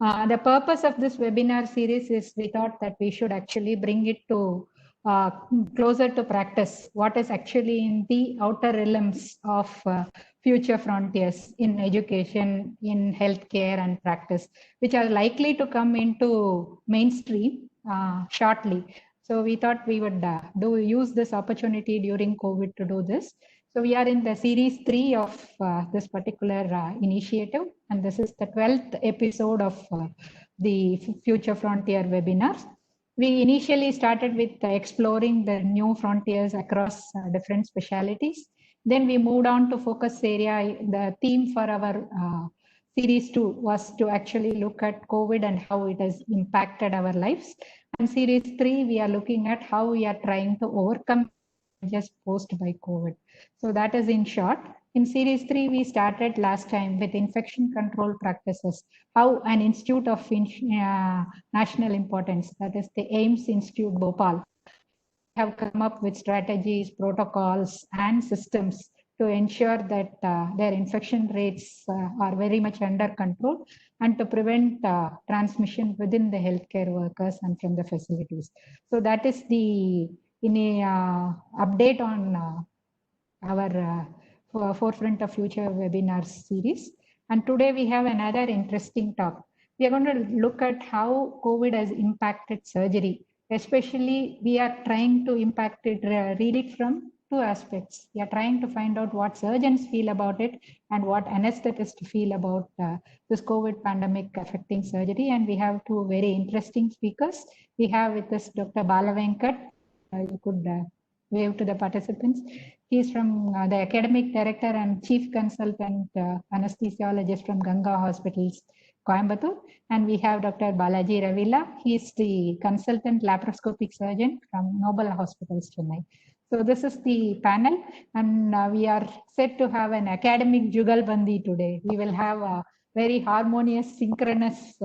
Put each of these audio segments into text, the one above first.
The purpose of this webinar series is we thought that we should actually bring it to closer to practice, what is actually in the outer realms of future frontiers in education, in healthcare and practice, which are likely to come into mainstream shortly. So we thought we would use this opportunity during COVID to do this. So we are in the series 3 of this particular initiative, and this is the 12th episode of the Future Frontier webinars. We initially started with exploring the new frontiers across different specialities. Then we moved on to focus area. The theme for our series 2 was to actually look at COVID and how it has impacted our lives. And series 3, we are looking at how we are trying to overcome just posed by COVID. So that is in short. In series 3, we started last time with infection control practices, how an institute of national importance, that is the AIIMS Institute Bhopal, have come up with strategies, protocols, and systems to ensure that their infection rates are very much under control and to prevent transmission within the healthcare workers and from the facilities. So that is the update on our Forefront of Future webinars series. And today we have another interesting talk. We are going to look at how COVID has impacted surgery. Especially, we are trying to impact it, read it from two aspects. We are trying to find out what surgeons feel about it and what anesthetists feel about this COVID pandemic affecting surgery. And we have two very interesting speakers. We have with us Dr. Bala Venkat. You could wave to the participants. He is from the academic director and chief consultant anesthesiologist from Ganga Hospitals, Coimbatore. And we have Dr. Balaji Ravila. He is the consultant laparoscopic surgeon from Noble Hospitals, Chennai. So this is the panel, and we are set to have an academic jugalbandi today. We will have a very harmonious, synchronous,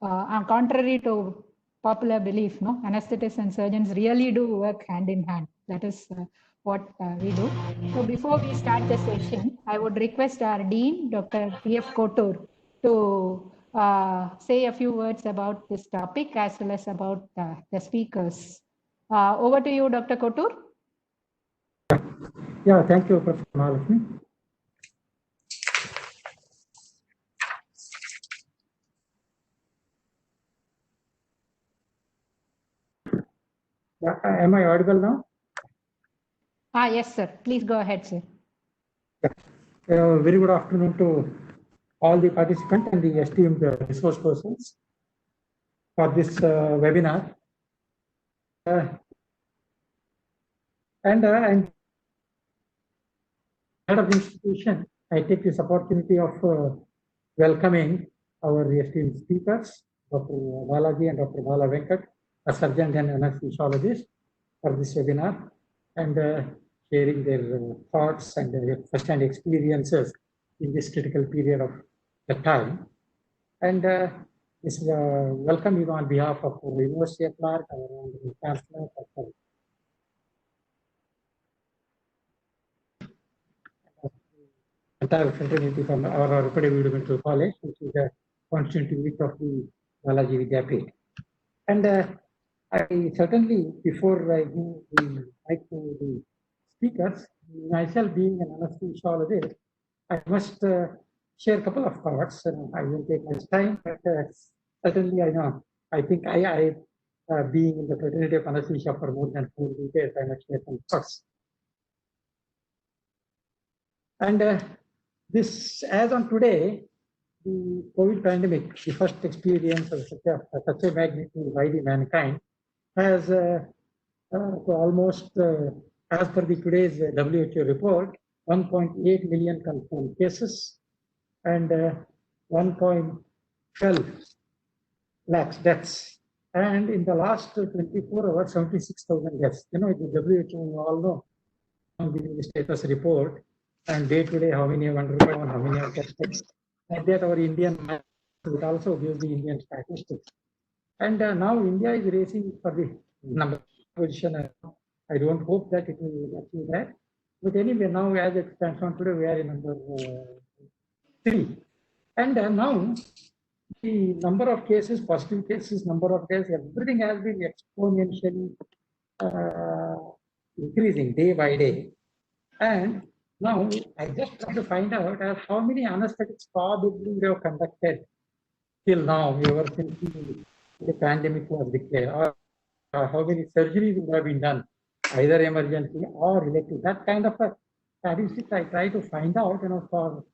contrary to popular belief, no, anesthetists and surgeons really do work hand in hand. That is what we do. So before we start the session, I would request our Dean, Dr. P.F. Kotur, to say a few words about this topic as well as about the speakers. Over to you, Dr. Kotur. Yeah, thank you, Professor Mahalakshmi. Am I audible now? Yes, sir. Please go ahead, sir. Very good afternoon to all the participants and the esteemed resource persons for this webinar. And head of the institution, I take this opportunity of welcoming our esteemed speakers, Dr. Balaji and Dr. Bala Venkat, a surgeon and anesthesiologist, for this webinar, and sharing their thoughts and their first-hand experiences in this critical period of the time. And this welcome you on behalf of the University at large, our Chancellor, Dr. entire fraternity from our Reputed Medical College, which is a constituent unit of the Balaji Vidyapeeth. And I certainly, before I move the mic to the speakers, myself being an anesthesiologist, I must share a couple of thoughts. I will take much time, but certainly I know. I think I being in the fraternity of anesthesia for more than 4 decades, I must share some thoughts. And this, as on today, the COVID pandemic, the first experience of such a magnitude by the mankind, has almost, as per the today's WHO report, 1.8 million confirmed cases and 1.12 lakhs deaths. And in the last 24 hours, 76,000 deaths. You know, the WHO, you all know, giving the status report, and day to day, how many have undergone, how many have tested. And that our Indian would also give the Indian statistics. And now India is racing for the number position. I don't hope that it will achieve that. But anyway, now as it stands on today, we are in number 3. And now the number of cases, positive cases, number of deaths, everything has been exponentially increasing day by day. And now I just try to find out how many anesthetics probably we have conducted till now, ever since the pandemic was declared, or how many surgeries would have been done, either emergency or elective. That kind of a statistics I try to find out, for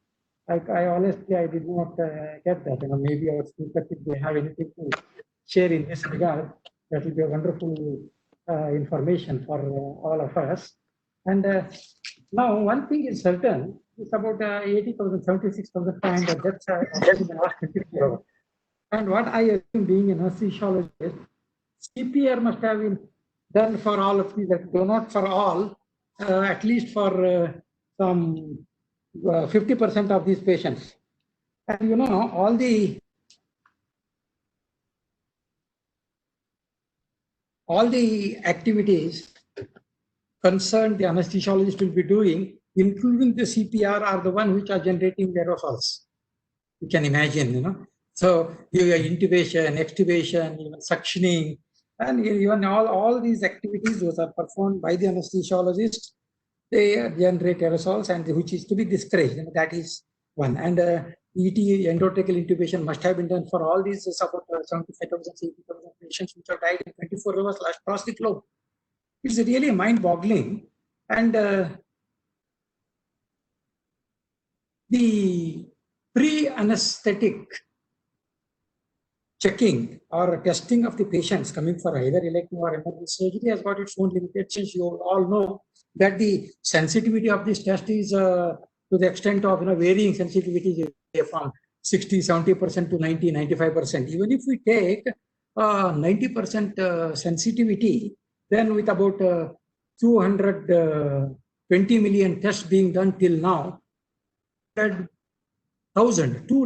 I honestly, I did not get that. Maybe our speakers, if they have anything to share in this regard, that will be a wonderful information for all of us. And now, one thing is certain, it's about 80,000, 76,500 deaths in the last 24 hours. And what I assume, being an anesthesiologist, CPR must have been done for all of these, though not for all, at least for some 50% of these patients. And all the activities concerned the anesthesiologist will be doing, including the CPR, are the ones which are generating the aerosols. You can imagine, So your intubation, extubation, even suctioning, and even all these activities, those are performed by the anesthesiologist. They generate aerosols, and which is to be discouraged. That is one. And ET, endotracheal intubation, must have been done for all these about 75,000, 80,000 patients which have died in 24 hours across the globe. It's really mind-boggling. And the pre-anesthetic checking or testing of the patients coming for either elective or emergency surgery has got its own limitations. You all know that the sensitivity of this test is to the extent of varying sensitivity from 60, 70% to 90, 95%. Even if we take 90% sensitivity, then with about 220 million tests being done till now, 2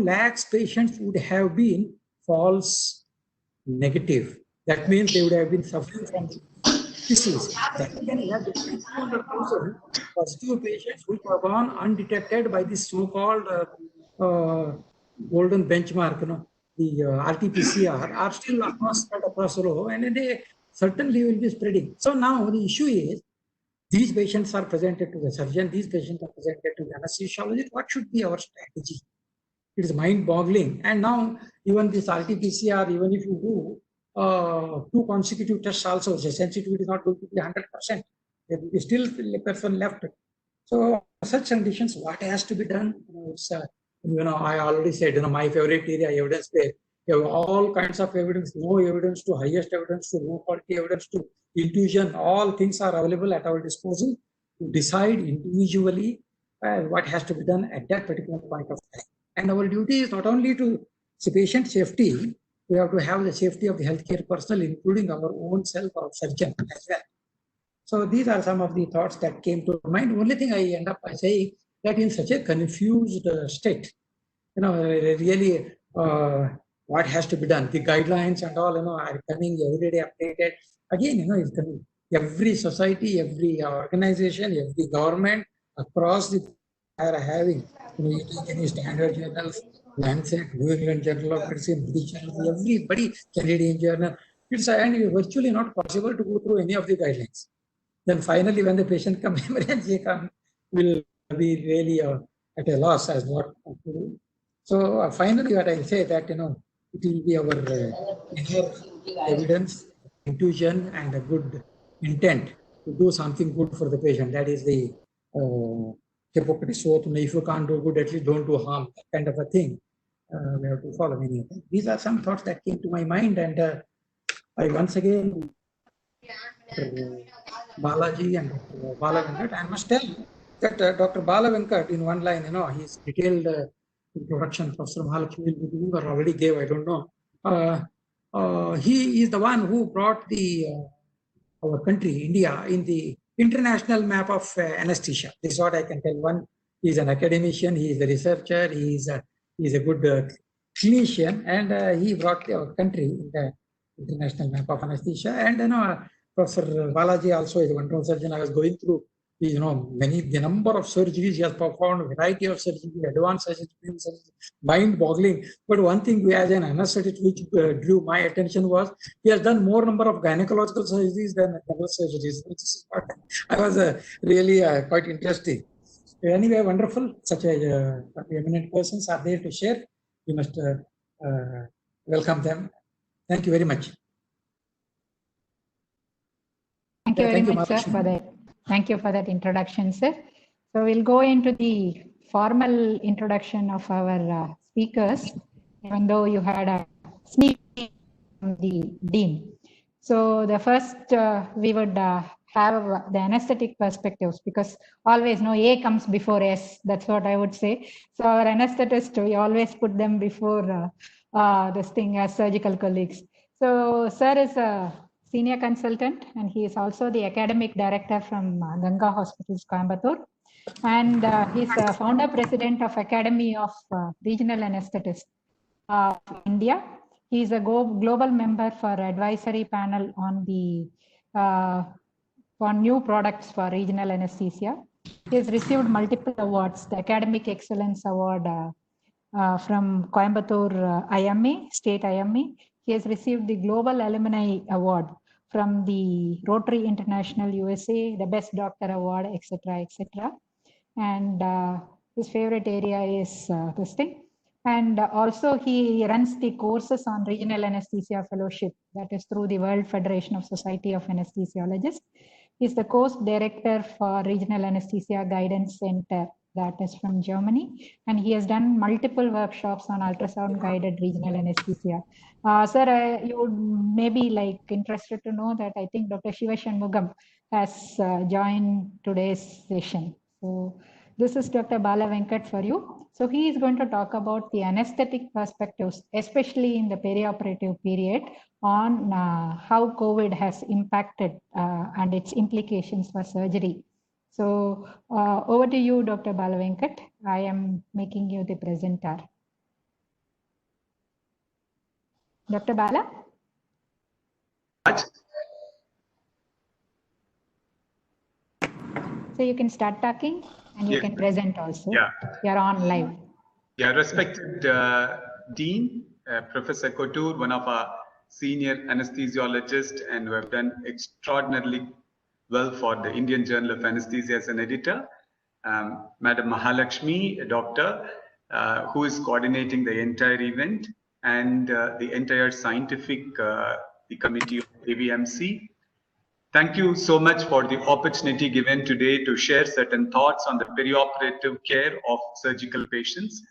lakhs patients would have been false negative. That means they would have been suffering from disease. That means we have 200,000 positive patients who were gone undetected by this so-called golden benchmark, the RT-PCR, are still across the row, and they certainly will be spreading. So now the issue is, these patients are presented to the surgeon, these patients are presented to the anesthesiologist. What should be our strategy? It is mind-boggling. And now even this RT-PCR, even if you do 2 consecutive tests also, the sensitivity is not going to be 100%. There will be still a person left. So such conditions, what has to be done? I already said, my favorite area, evidence-based. You have all kinds of evidence, no evidence to highest evidence to low quality evidence to intuition. All things are available at our disposal to decide individually what has to be done at that particular point of time. And our duty is not only to see patient safety, we have to have the safety of the healthcare personnel, including our own self or surgeon as well. So these are some of the thoughts that came to mind. Only thing I end up by saying that in such a confused state, really what has to be done, the guidelines and all, are coming every day updated. Again, it's coming. Every society, every organization, every government across the are having, any standard journals, Lancet, New England Journal of Medicine, British Journal, everybody, Canadian Journal. It's virtually not possible to go through any of the guidelines. Then finally, when the patient comes, emergency comes, will be really at a loss as what to do. So finally, what I say that, it will be our inner evidence, intuition, and a good intent to do something good for the patient. That is the Hippocrates oath. If you can't do good, at least don't do harm, that kind of a thing. We have to follow many of them. These are some thoughts that came to my mind, and I once again, Balaji and Dr. Bala Venkat, I must tell that Dr. Bala Venkat, in one line, his detailed introduction, Professor Mahalakshmi will be doing or already gave, I don't know. He is the one who brought our country, India, in the international map of anesthesia. This is what I can tell. One, he is an academician, he is a researcher, he is a good clinician, and he brought our country in the international map of anesthesia. And Professor Balaji also is a wonderful surgeon. I was going through the number of surgeries he has performed, variety of surgery, advanced surgery, mind-boggling. But one thing as an anesthetist which drew my attention was he has done more number of gynecological surgeries than general surgeries. I was really quite interesting. Anyway, wonderful. Such a eminent persons are there to share. We must welcome them. Thank you very much. Thank you very much, sir, for that. Thank you for that introduction, sir. So we'll go into the formal introduction of our speakers, even though you had a sneak peek from the Dean. So the first, we would have the anesthetic perspectives, because always A comes before S. That's what I would say. So our anesthetist, we always put them before this thing as surgical colleagues. So sir is a senior consultant, and he is also the academic director from Ganga Hospitals, Coimbatore. And he's a founder president of Academy of Regional Anesthetists of India. He is a global member for advisory panel on the for new products for regional anesthesia. He has received multiple awards: the Academic Excellence Award from Coimbatore IME, State IME. He has received the Global Alumni Award from the Rotary International USA, the Best Doctor Award, etc., etc. And his favorite area is this thing. And also he runs the courses on Regional Anesthesia Fellowship, that is through the World Federation of Society of Anesthesiologists. He's the course director for Regional Anesthesia Guidance Center, that is from Germany, and he has done multiple workshops on ultrasound guided regional anesthesia. Sir, you would maybe like interested to know that I think Dr. Shiva Shanmugam has joined today's session. So this is Dr. Bala Venkat for you. So he is going to talk about the anesthetic perspectives, especially in the perioperative period, on how COVID has impacted and its implications for surgery. So over to you, Dr. Bala Venkat. I am making you the presenter. Dr. Bala? So you can start talking and you can present also. Yeah. You're on live. Yeah, respected Dean, Professor Couture, one of our senior anesthesiologists, and who have done extraordinarily well for the Indian Journal of Anesthesia as an editor. Madam Mahalakshmi, a doctor, who is coordinating the entire event, and the entire scientific the committee of AVMC. Thank you so much for the opportunity given today to share certain thoughts on the perioperative care of surgical patients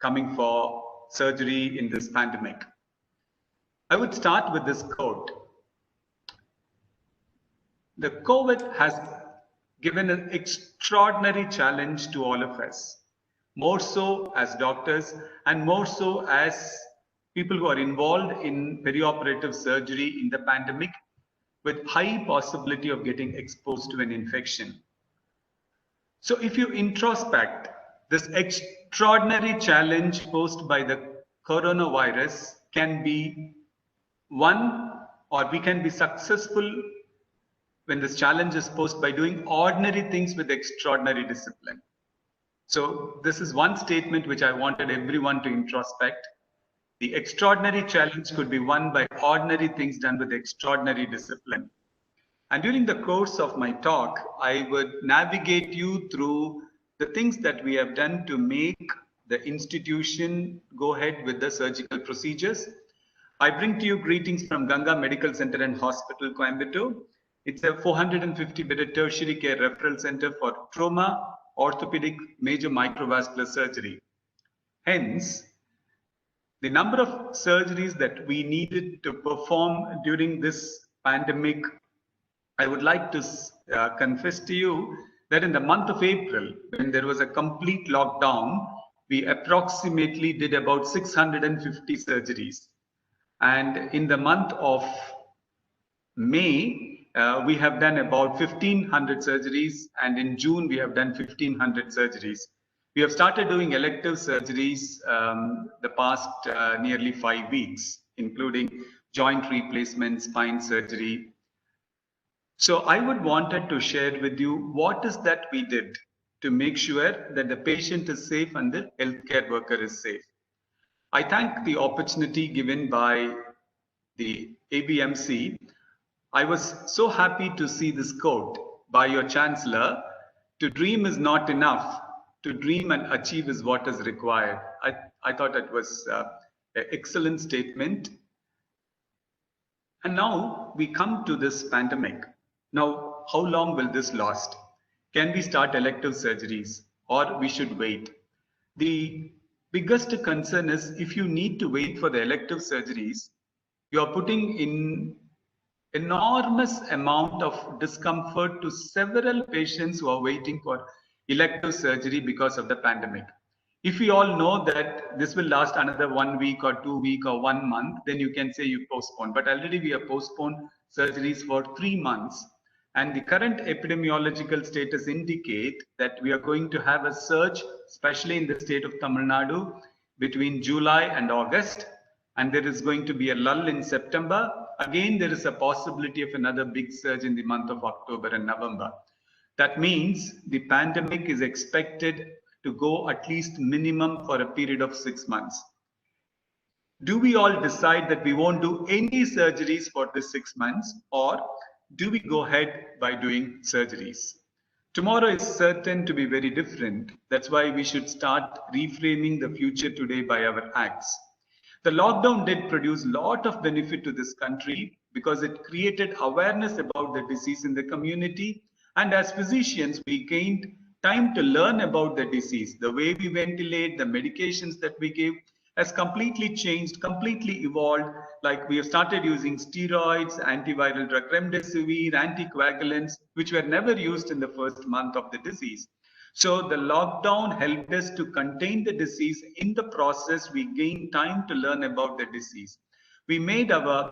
coming for surgery in this pandemic. I would start with this quote. The COVID has given an extraordinary challenge to all of us, more so as doctors and more so as people who are involved in perioperative surgery in the pandemic, with high possibility of getting exposed to an infection. So if you introspect this extraordinary challenge posed by the coronavirus can be one, or we can be successful when this challenge is posed by doing ordinary things with extraordinary discipline. So this is one statement which I wanted everyone to introspect. The extraordinary challenge could be won by ordinary things done with extraordinary discipline. And during the course of my talk, I would navigate you through the things that we have done to make the institution go ahead with the surgical procedures. I bring to you greetings from Ganga Medical Center and Hospital, Coimbatore. It's a 450-bedded tertiary care referral center for trauma, orthopedic, major microvascular surgery. Hence, the number of surgeries that we needed to perform during this pandemic, I would like to confess to you that in the month of April, when there was a complete lockdown, we approximately did about 650 surgeries. And in the month of May, we have done about 1,500 surgeries, and in June, we have done 1,500 surgeries. We have started doing elective surgeries the past nearly 5 weeks, including joint replacement, spine surgery. So I would wanted to share with you what is that we did to make sure that the patient is safe and the healthcare worker is safe. I thank the opportunity given by the ABMC. I was so happy to see this quote by your Chancellor, "To dream is not enough, to dream and achieve is what is required." I thought it was an excellent statement. And now we come to this pandemic. Now, how long will this last? Can we start elective surgeries or we should wait? The biggest concern is if you need to wait for the elective surgeries, you are putting in enormous amount of discomfort to several patients who are waiting for elective surgery because of the pandemic. If we all know that this will last another 1 week or 2 weeks or 1 month, then you can say you postpone. But already we have postponed surgeries for 3 months. And the current epidemiological status indicate that we are going to have a surge, especially in the state of Tamil Nadu, between July and August. And there is going to be a lull in September. Again, there is a possibility of another big surge in the month of October and November. That means the pandemic is expected to go at least minimum for a period of 6 months. Do we all decide that we won't do any surgeries for this 6 months, or do we go ahead by doing surgeries? Tomorrow is certain to be very different. That's why we should start reframing the future today by our acts. The lockdown did produce a lot of benefit to this country because it created awareness about the disease in the community. And as physicians, we gained time to learn about the disease. The way we ventilate, the medications that we give has completely changed, completely evolved. Like we have started using steroids, antiviral drug remdesivir, anticoagulants, which were never used in the first month of the disease. So the lockdown helped us to contain the disease. In the process, we gained time to learn about the disease. We made our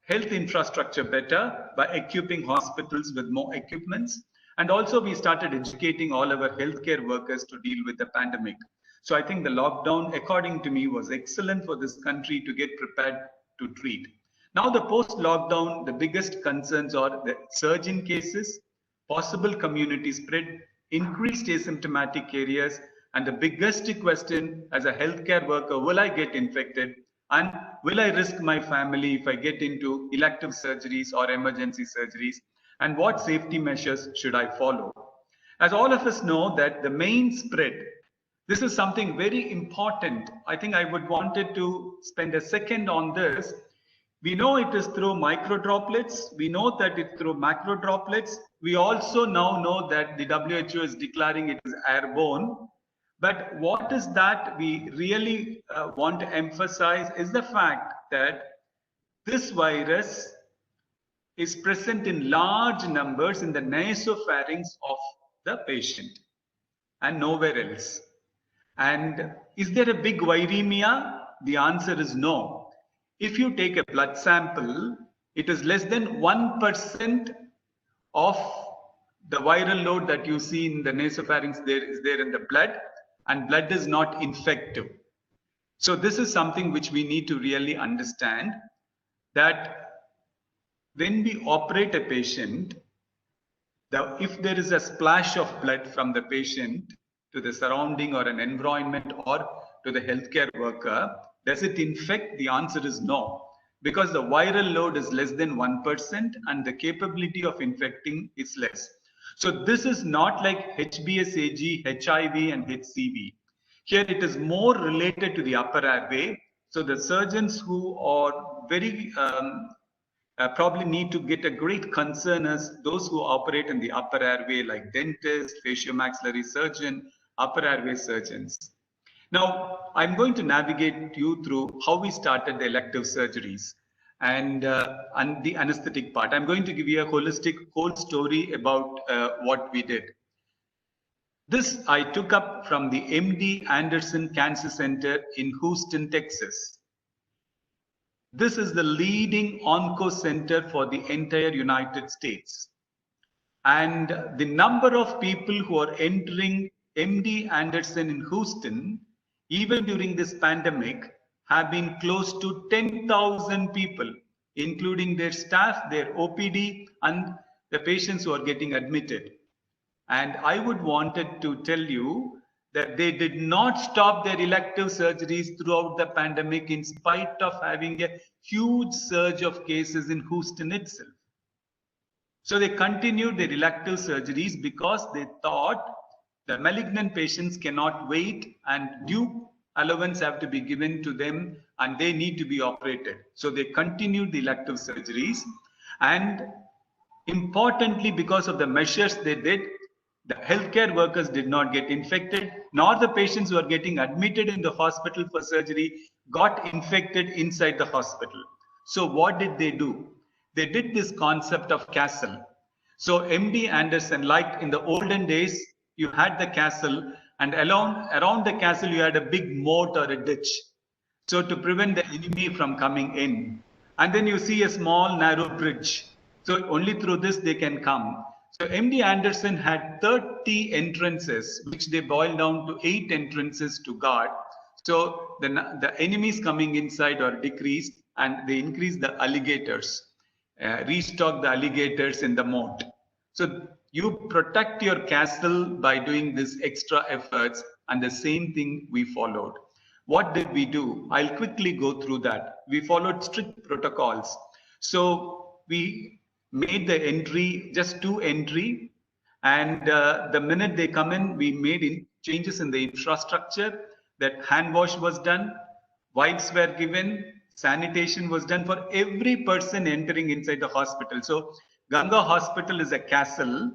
health infrastructure better by equipping hospitals with more equipments. And also we started educating all our healthcare workers to deal with the pandemic. So I think the lockdown, according to me, was excellent for this country to get prepared to treat. Now the post-lockdown, the biggest concerns are the surge in cases, possible community spread, increased asymptomatic areas, and the biggest question as a healthcare worker, will I get infected? And will I risk my family if I get into elective surgeries or emergency surgeries? And what safety measures should I follow? As all of us know that the main spread, this is something very important. I think I would wanted to spend a second on this. We know it is through micro droplets. We know that it's through macro droplets. We also now know that the WHO is declaring it is airborne. But what is that we really want to emphasize is the fact that this virus is present in large numbers in the nasopharynx of the patient and nowhere else. And is there a big viremia? The answer is no. If you take a blood sample, it is less than 1% of the viral load that you see in the nasopharynx is there in the blood, and blood is not infective. So this is something which we need to really understand, that when we operate a patient, if there is a splash of blood from the patient to the surrounding or an environment or to the healthcare worker, does it infect? The answer is no, because the viral load is less than 1% and the capability of infecting is less. So this is not like HBsAg, HIV and HCV. Here it is more related to the upper airway. So the surgeons who are very probably need to get a great concern as those who operate in the upper airway, like dentist, facial-maxillary surgeon, upper airway surgeons. Now, I'm going to navigate you through how we started the elective surgeries and the anesthetic part. I'm going to give you a holistic whole story about what we did. This I took up from the MD Anderson Cancer Center in Houston, Texas. This is the leading onco center for the entire United States. And the number of people who are entering MD Anderson in Houston, even during this pandemic, have been close to 10,000 people, including their staff, their OPD, and the patients who are getting admitted. And I would wanted to tell you that they did not stop their elective surgeries throughout the pandemic in spite of having a huge surge of cases in Houston itself. So they continued their elective surgeries because they thought the malignant patients cannot wait and due allowance have to be given to them and they need to be operated. So they continued the elective surgeries, and importantly, because of the measures they did, the healthcare workers did not get infected, nor the patients who are getting admitted in the hospital for surgery got infected inside the hospital. So what did they do? They did this concept of castle. So MD Anderson, like in the olden days, you had the castle, and around the castle you had a big moat or a ditch. So to prevent the enemy from coming in. And then you see a small narrow bridge. So only through this they can come. So MD Anderson had 30 entrances, which they boiled down to 8 entrances to guard. So the enemies coming inside are decreased, and they increased the alligators, restock the alligators in the moat. So you protect your castle by doing this extra efforts, and the same thing we followed. What did we do? I'll quickly go through that. We followed strict protocols. So we made the entry, just 2 entry, and the minute they come in, we made changes in the infrastructure. That hand wash was done, wipes were given, sanitation was done for every person entering inside the hospital. So Ganga Hospital is a castle,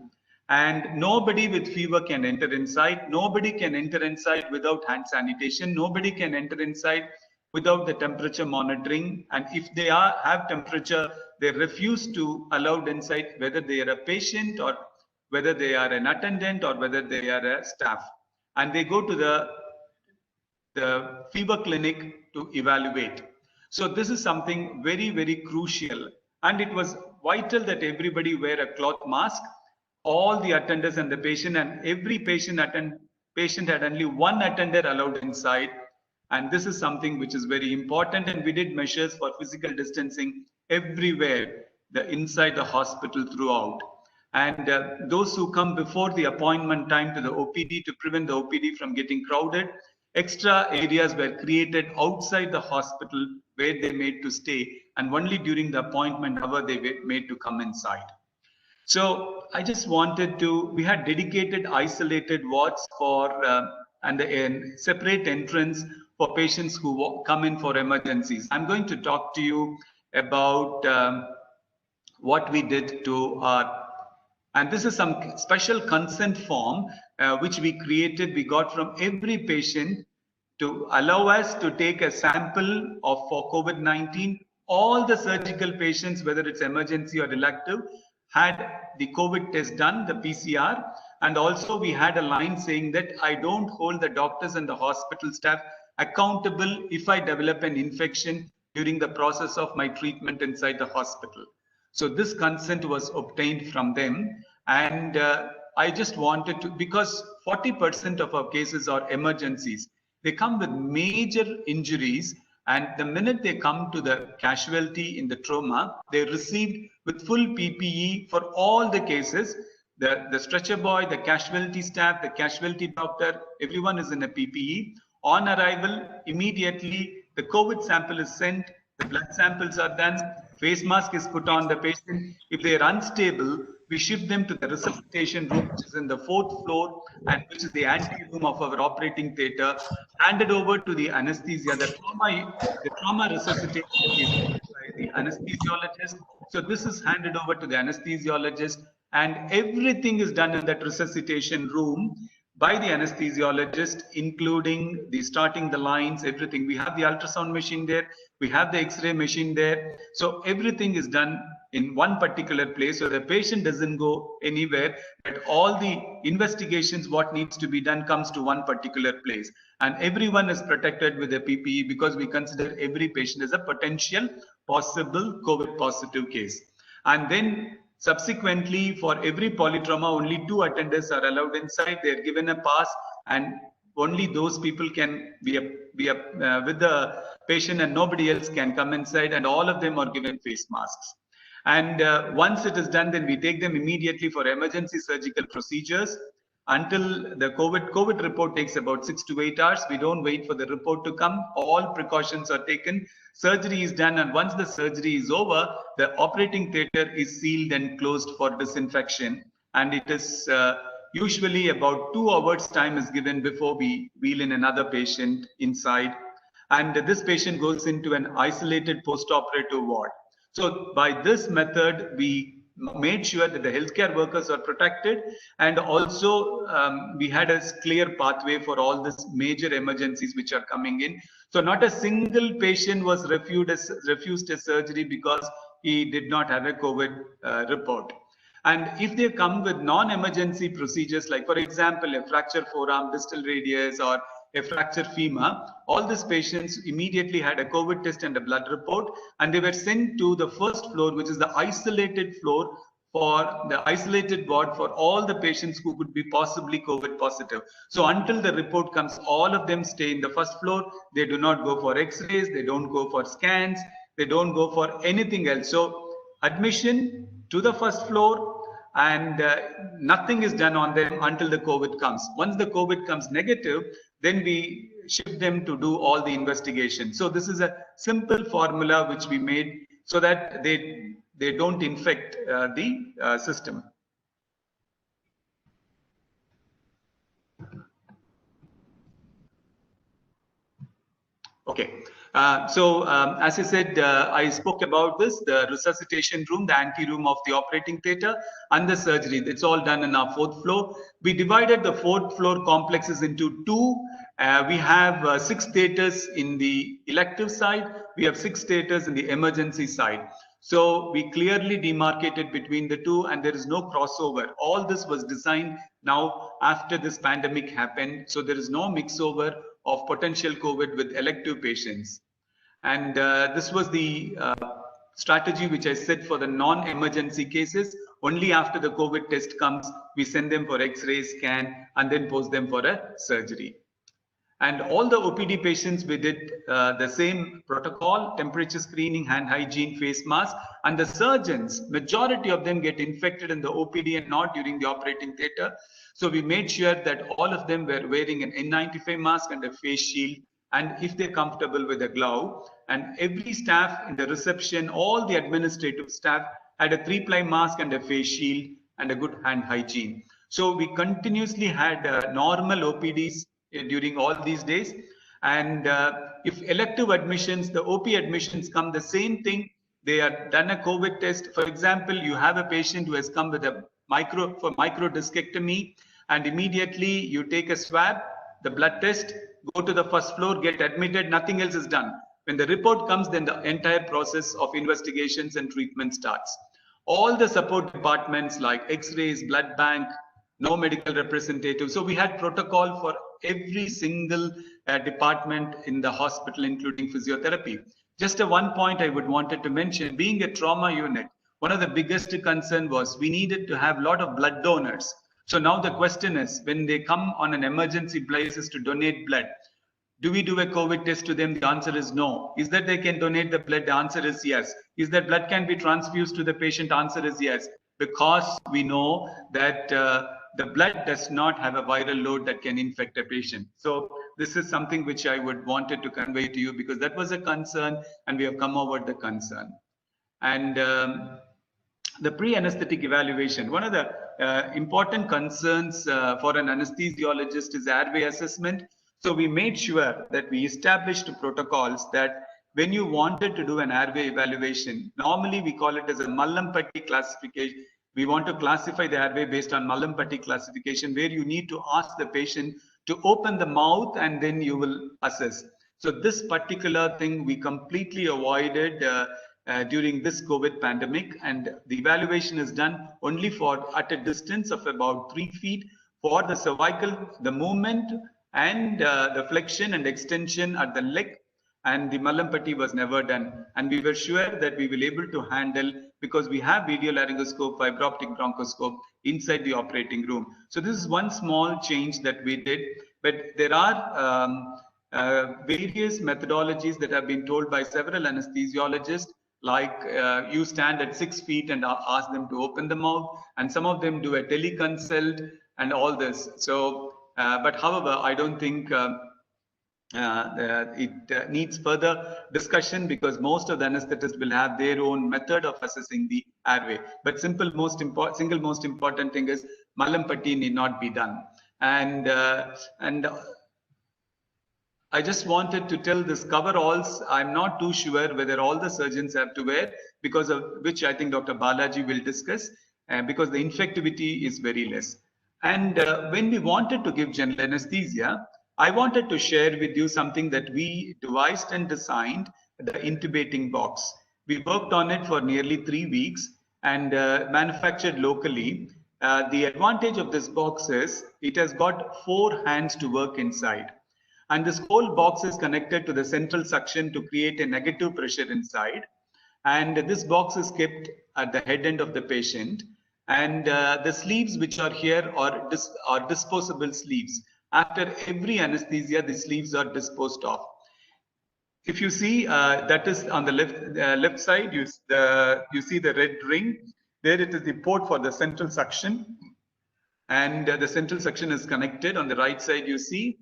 and nobody with fever can enter inside. Nobody can enter inside without hand sanitation. Nobody can enter inside without the temperature monitoring. And if they have temperature, they refuse to allowed inside, whether they are a patient or whether they are an attendant or whether they are a staff. And they go to the fever clinic to evaluate. So this is something very, very crucial. And it was vital that everybody wear a cloth mask, all the attendants and the patient, and every patient had only 1 attendant allowed inside. And this is something which is very important. And we did measures for physical distancing everywhere, inside the hospital throughout. And those who come before the appointment time to the OPD, to prevent the OPD from getting crowded, extra areas were created outside the hospital where they made to stay, and only during the appointment hour they were made to come inside. So I just wanted to, we had dedicated isolated wards for and a separate entrance for patients who come in for emergencies. I'm going to talk to you about what we did to our, and this is some special consent form which we created, we got from every patient to allow us to take a sample for COVID-19. All the surgical patients, whether it's emergency or elective, had the COVID test done, the PCR. And also we had a line saying that I don't hold the doctors and the hospital staff accountable if I develop an infection during the process of my treatment inside the hospital. So this consent was obtained from them. And I just wanted to, because 40% of our cases are emergencies. They come with major injuries, and the minute they come to the casualty in the trauma, they received with full PPE for all the cases. The stretcher boy, the casualty staff, the casualty doctor, everyone is in a PPE. On arrival, immediately the COVID sample is sent, the blood samples are done, face mask is put on the patient. If they are unstable, we shift them to the resuscitation room, which is in the 4th floor, and which is the ante room of our operating theatre, handed over to the anesthesia. The trauma resuscitation is by the anesthesiologist. So this is handed over to the anesthesiologist, and everything is done in that resuscitation room by the anesthesiologist, including the starting the lines, everything. We have the ultrasound machine there, we have the X-ray machine there. So everything is done in one particular place, so the patient doesn't go anywhere, but all the investigations, what needs to be done, comes to one particular place. And everyone is protected with a PPE because we consider every patient as a potential possible COVID positive case. And then subsequently, for every polytrauma, only 2 attendants are allowed inside. They are given a pass, and only those people can be with the patient, and nobody else can come inside, and all of them are given face masks. And once it is done, then we take them immediately for emergency surgical procedures. Until the COVID report takes about 6 to 8 hours. We don't wait for the report to come. All precautions are taken. Surgery is done, and once the surgery is over, the operating theatre is sealed and closed for disinfection. And it is usually about 2 hours time is given before we wheel in another patient inside. And this patient goes into an isolated post-operative ward. So by this method, we made sure that the healthcare workers are protected, and also we had a clear pathway for all these major emergencies which are coming in. So not a single patient was refused a surgery because he did not have a COVID report. And if they come with non-emergency procedures, like for example, a fracture forearm, distal radius, or a fracture femur, all these patients immediately had a COVID test and a blood report, and they were sent to the first floor, which is the isolated floor for the isolated ward for all the patients who could be possibly COVID positive. So until the report comes, all of them stay in the first floor. They do not go for x-rays, they don't go for scans, they don't go for anything else. So admission to the first floor, and nothing is done on them until the COVID comes. Once the COVID comes negative, then we shift them to do all the investigation. So this is a simple formula which we made so that they don't infect the system. Okay. As I said, I spoke about this, the resuscitation room, the ante-room of the operating theatre, and the surgery. It's all done in our 4th floor. We divided the 4th floor complexes into 2. We have 6 theatres in the elective side. We have 6 theatres in the emergency side. So we clearly demarcated between the 2, and there is no crossover. All this was designed now after this pandemic happened. So there is no mix-over of potential COVID with elective patients. And this was the strategy which I set for the non-emergency cases. Only after the COVID test comes, we send them for X-ray scan and then post them for a surgery. And all the OPD patients, we did the same protocol, temperature screening, hand hygiene, face mask. And the surgeons, majority of them get infected in the OPD and not during the operating theatre. So we made sure that all of them were wearing an N95 mask and a face shield, and if they're comfortable with a glove. And every staff in the reception, all the administrative staff had a 3-ply mask and a face shield and a good hand hygiene. So we continuously had normal OPDs during all these days. And if elective admissions, the OP admissions come, the same thing. They are done a COVID test. For example, you have a patient who has come with a microdiscectomy, and immediately you take a swab, the blood test, go to the first floor, get admitted, nothing else is done. When the report comes, then the entire process of investigations and treatment starts. All the support departments like X-rays, blood bank, no medical representative. So we had protocol for every single department in the hospital, including physiotherapy. Just one point I would wanted to mention, being a trauma unit, one of the biggest concern was we needed to have a lot of blood donors. So now the question is, when they come on an emergency basis to donate blood, do we do a COVID test to them? The answer is no. Is that they can donate the blood? The answer is yes. Is that blood can be transfused to the patient? The answer is yes. Because we know that the blood does not have a viral load that can infect a patient. So this is something which I would wanted to convey to you, because that was a concern and we have come over the concern. And the pre-anesthetic evaluation, one of the important concerns for an anesthesiologist is airway assessment. So we made sure that we established protocols that when you wanted to do an airway evaluation, normally we call it as a Mallampati classification. We want to classify the airway based on Mallampati classification, where you need to ask the patient to open the mouth and then you will assess. So this particular thing we completely avoided during this COVID pandemic, and the evaluation is done only at a distance of about 3 feet for the cervical, the movement, and the flexion and extension at the leg, and the Mallampati was never done. And we were sure that we will be able to handle, because we have video laryngoscope, fiber optic bronchoscope inside the operating room. So this is one small change that we did, but there are various methodologies that have been told by several anesthesiologists, like you stand at 6 feet and ask them to open the mouth, and some of them do a teleconsult and all this. So, but however, I don't think it needs further discussion, because most of the anesthetists will have their own method of assessing the airway. But single most important thing is Malampatti need not be done. And I just wanted to tell this coveralls, I'm not too sure whether all the surgeons have to wear, because of which I think Dr. Balaji will discuss, because the infectivity is very less. And when we wanted to give general anesthesia, I wanted to share with you something that we devised and designed, the intubating box. We worked on it for nearly 3 weeks and manufactured locally. The advantage of this box is it has got 4 hands to work inside. And this whole box is connected to the central suction to create a negative pressure inside. And this box is kept at the head end of the patient. And the sleeves which are here are disposable sleeves. After every anesthesia, the sleeves are disposed of. If you see, that is on the left side, you see the red ring. There it is the port for the central suction. And the central suction is connected. On the right side, you see.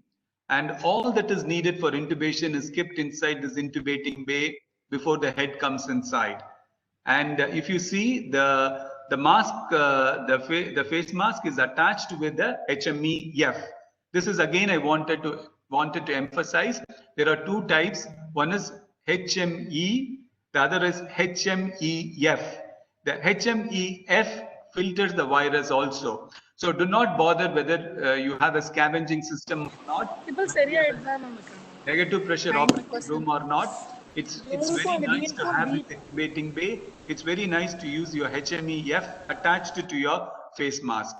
And all that is needed for intubation is kept inside this intubating bay before the head comes inside. And if you see, the mask, the face mask is attached with the HME-F. This is again I wanted to emphasize. There are 2 types. One is HME, the other is HME-F. The HME-F filters the virus also. So do not bother whether you have a scavenging system or not, negative pressure operating room or not. It's very nice to have this intubating bay. It's very nice to use your HME-F attached to your face mask.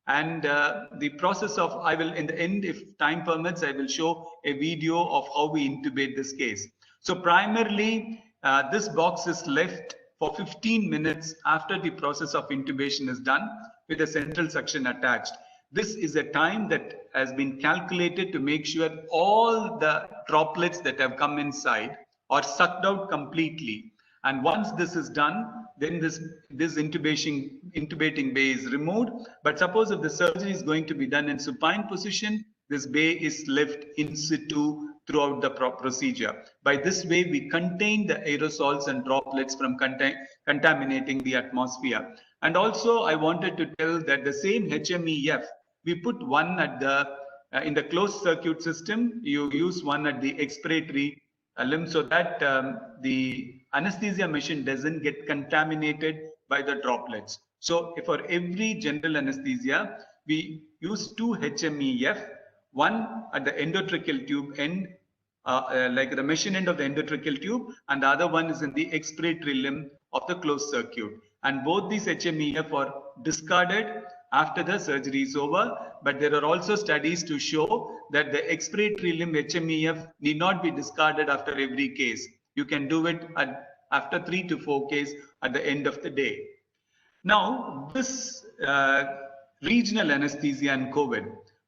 And the process of, I will in the end, if time permits, I will show a video of how we intubate this case. So primarily, this box is left for 15 minutes after the process of intubation is done with a central suction attached. This is a time that has been calculated to make sure all the droplets that have come inside are sucked out completely. And once this is done, then this intubating bay is removed. But suppose if the surgery is going to be done in supine position, this bay is left in situ throughout the procedure. By this way, we contain the aerosols and droplets from contaminating the atmosphere. And also, I wanted to tell that the same HME-F, we put one at the in the closed circuit system. You use one at the expiratory limb so that the anesthesia machine doesn't get contaminated by the droplets. So for every general anesthesia, we use 2 HME-F, one at the endotracheal tube end, like the machine end of the endotracheal tube, and the other one is in the expiratory limb of the closed circuit. And both these HME-F are discarded after the surgery is over. But there are also studies to show that the expiratory limb HME-F need not be discarded after every case. You can do it after 3 to 4 cases at the end of the day. Now, this regional anesthesia and COVID,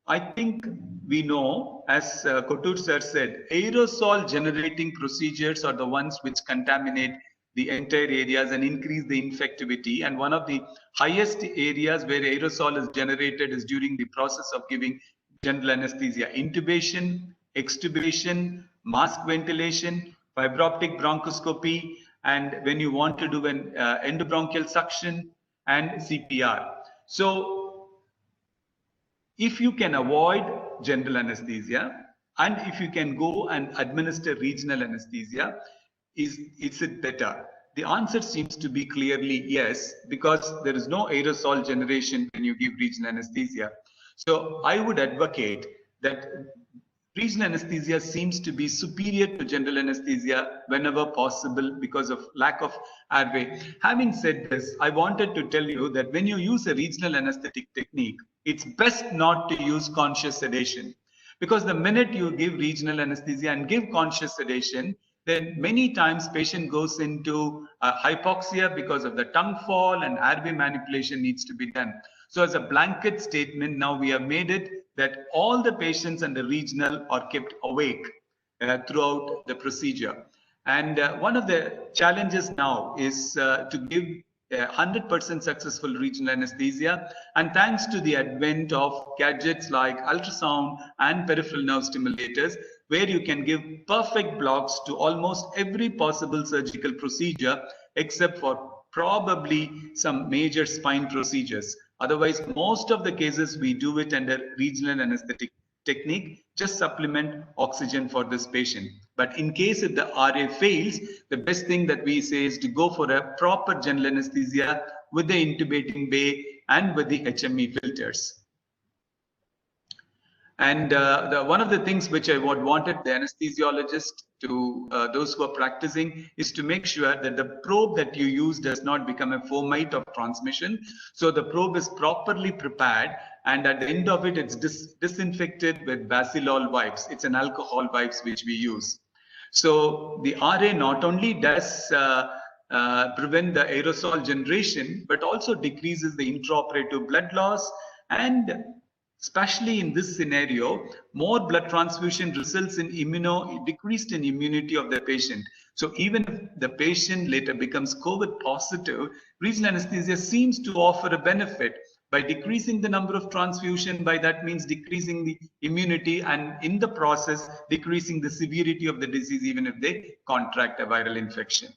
I think we know, as Kotur sir said, aerosol generating procedures are the ones which contaminate the entire areas and increase the infectivity. And one of the highest areas where aerosol is generated is during the process of giving general anesthesia, intubation, extubation, mask ventilation, fiberoptic bronchoscopy, and when you want to do an endobronchial suction and CPR. So if you can avoid general anesthesia and if you can go and administer regional anesthesia, is it better? The answer seems to be clearly yes, because there is no aerosol generation when you give regional anesthesia. So I would advocate that regional anesthesia seems to be superior to general anesthesia whenever possible because of lack of airway. Having said this, I wanted to tell you that when you use a regional anesthetic technique, it's best not to use conscious sedation, because the minute you give regional anesthesia and give conscious sedation, then many times patient goes into hypoxia because of the tongue fall and airway manipulation needs to be done. So as a blanket statement, now we have made it that all the patients under regional are kept awake throughout the procedure. And one of the challenges now is to give 100% successful regional anesthesia. And thanks to the advent of gadgets like ultrasound and peripheral nerve stimulators, where you can give perfect blocks to almost every possible surgical procedure, except for probably some major spine procedures. Otherwise, most of the cases we do it under regional anesthetic technique, just supplement oxygen for this patient. But in case if the RA fails, the best thing that we say is to go for a proper general anesthesia with the intubating bay and with the HME filters. And one of the things which I wanted the anesthesiologist to, those who are practicing, is to make sure that the probe that you use does not become a fomite of transmission. So the probe is properly prepared, and at the end of it, it's disinfected with Bacillol wipes. It's an alcohol wipes which we use. So the RA not only does prevent the aerosol generation, but also decreases the intraoperative blood loss, and especially in this scenario, more blood transfusion results in decreased in immunity of the patient. So even if the patient later becomes COVID positive, regional anesthesia seems to offer a benefit by decreasing the number of transfusion. By that means decreasing the immunity, and in the process decreasing the severity of the disease even if they contract a viral infection.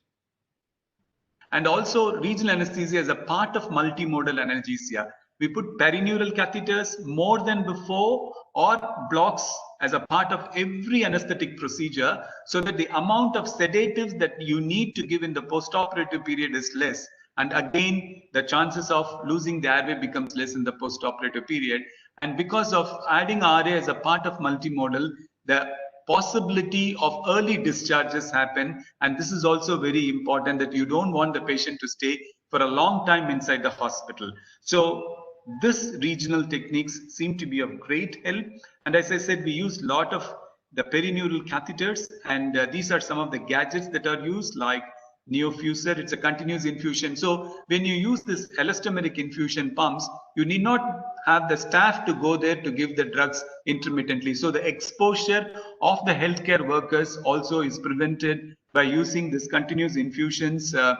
And also regional anesthesia is a part of multimodal analgesia. We put perineural catheters more than before, or blocks as a part of every anesthetic procedure, so that the amount of sedatives that you need to give in the postoperative period is less. And again, the chances of losing the airway becomes less in the postoperative period. And because of adding RA as a part of multimodal, the possibility of early discharges happen. And this is also very important, that you don't want the patient to stay for a long time inside the hospital. So this regional techniques seem to be of great help. And as I said, we use a lot of the perineural catheters, and these are some of the gadgets that are used, like Neofuser. It's a continuous infusion. So when you use this elastomeric infusion pumps, you need not have the staff to go there to give the drugs intermittently. So the exposure of the healthcare workers also is prevented by using this continuous infusions, the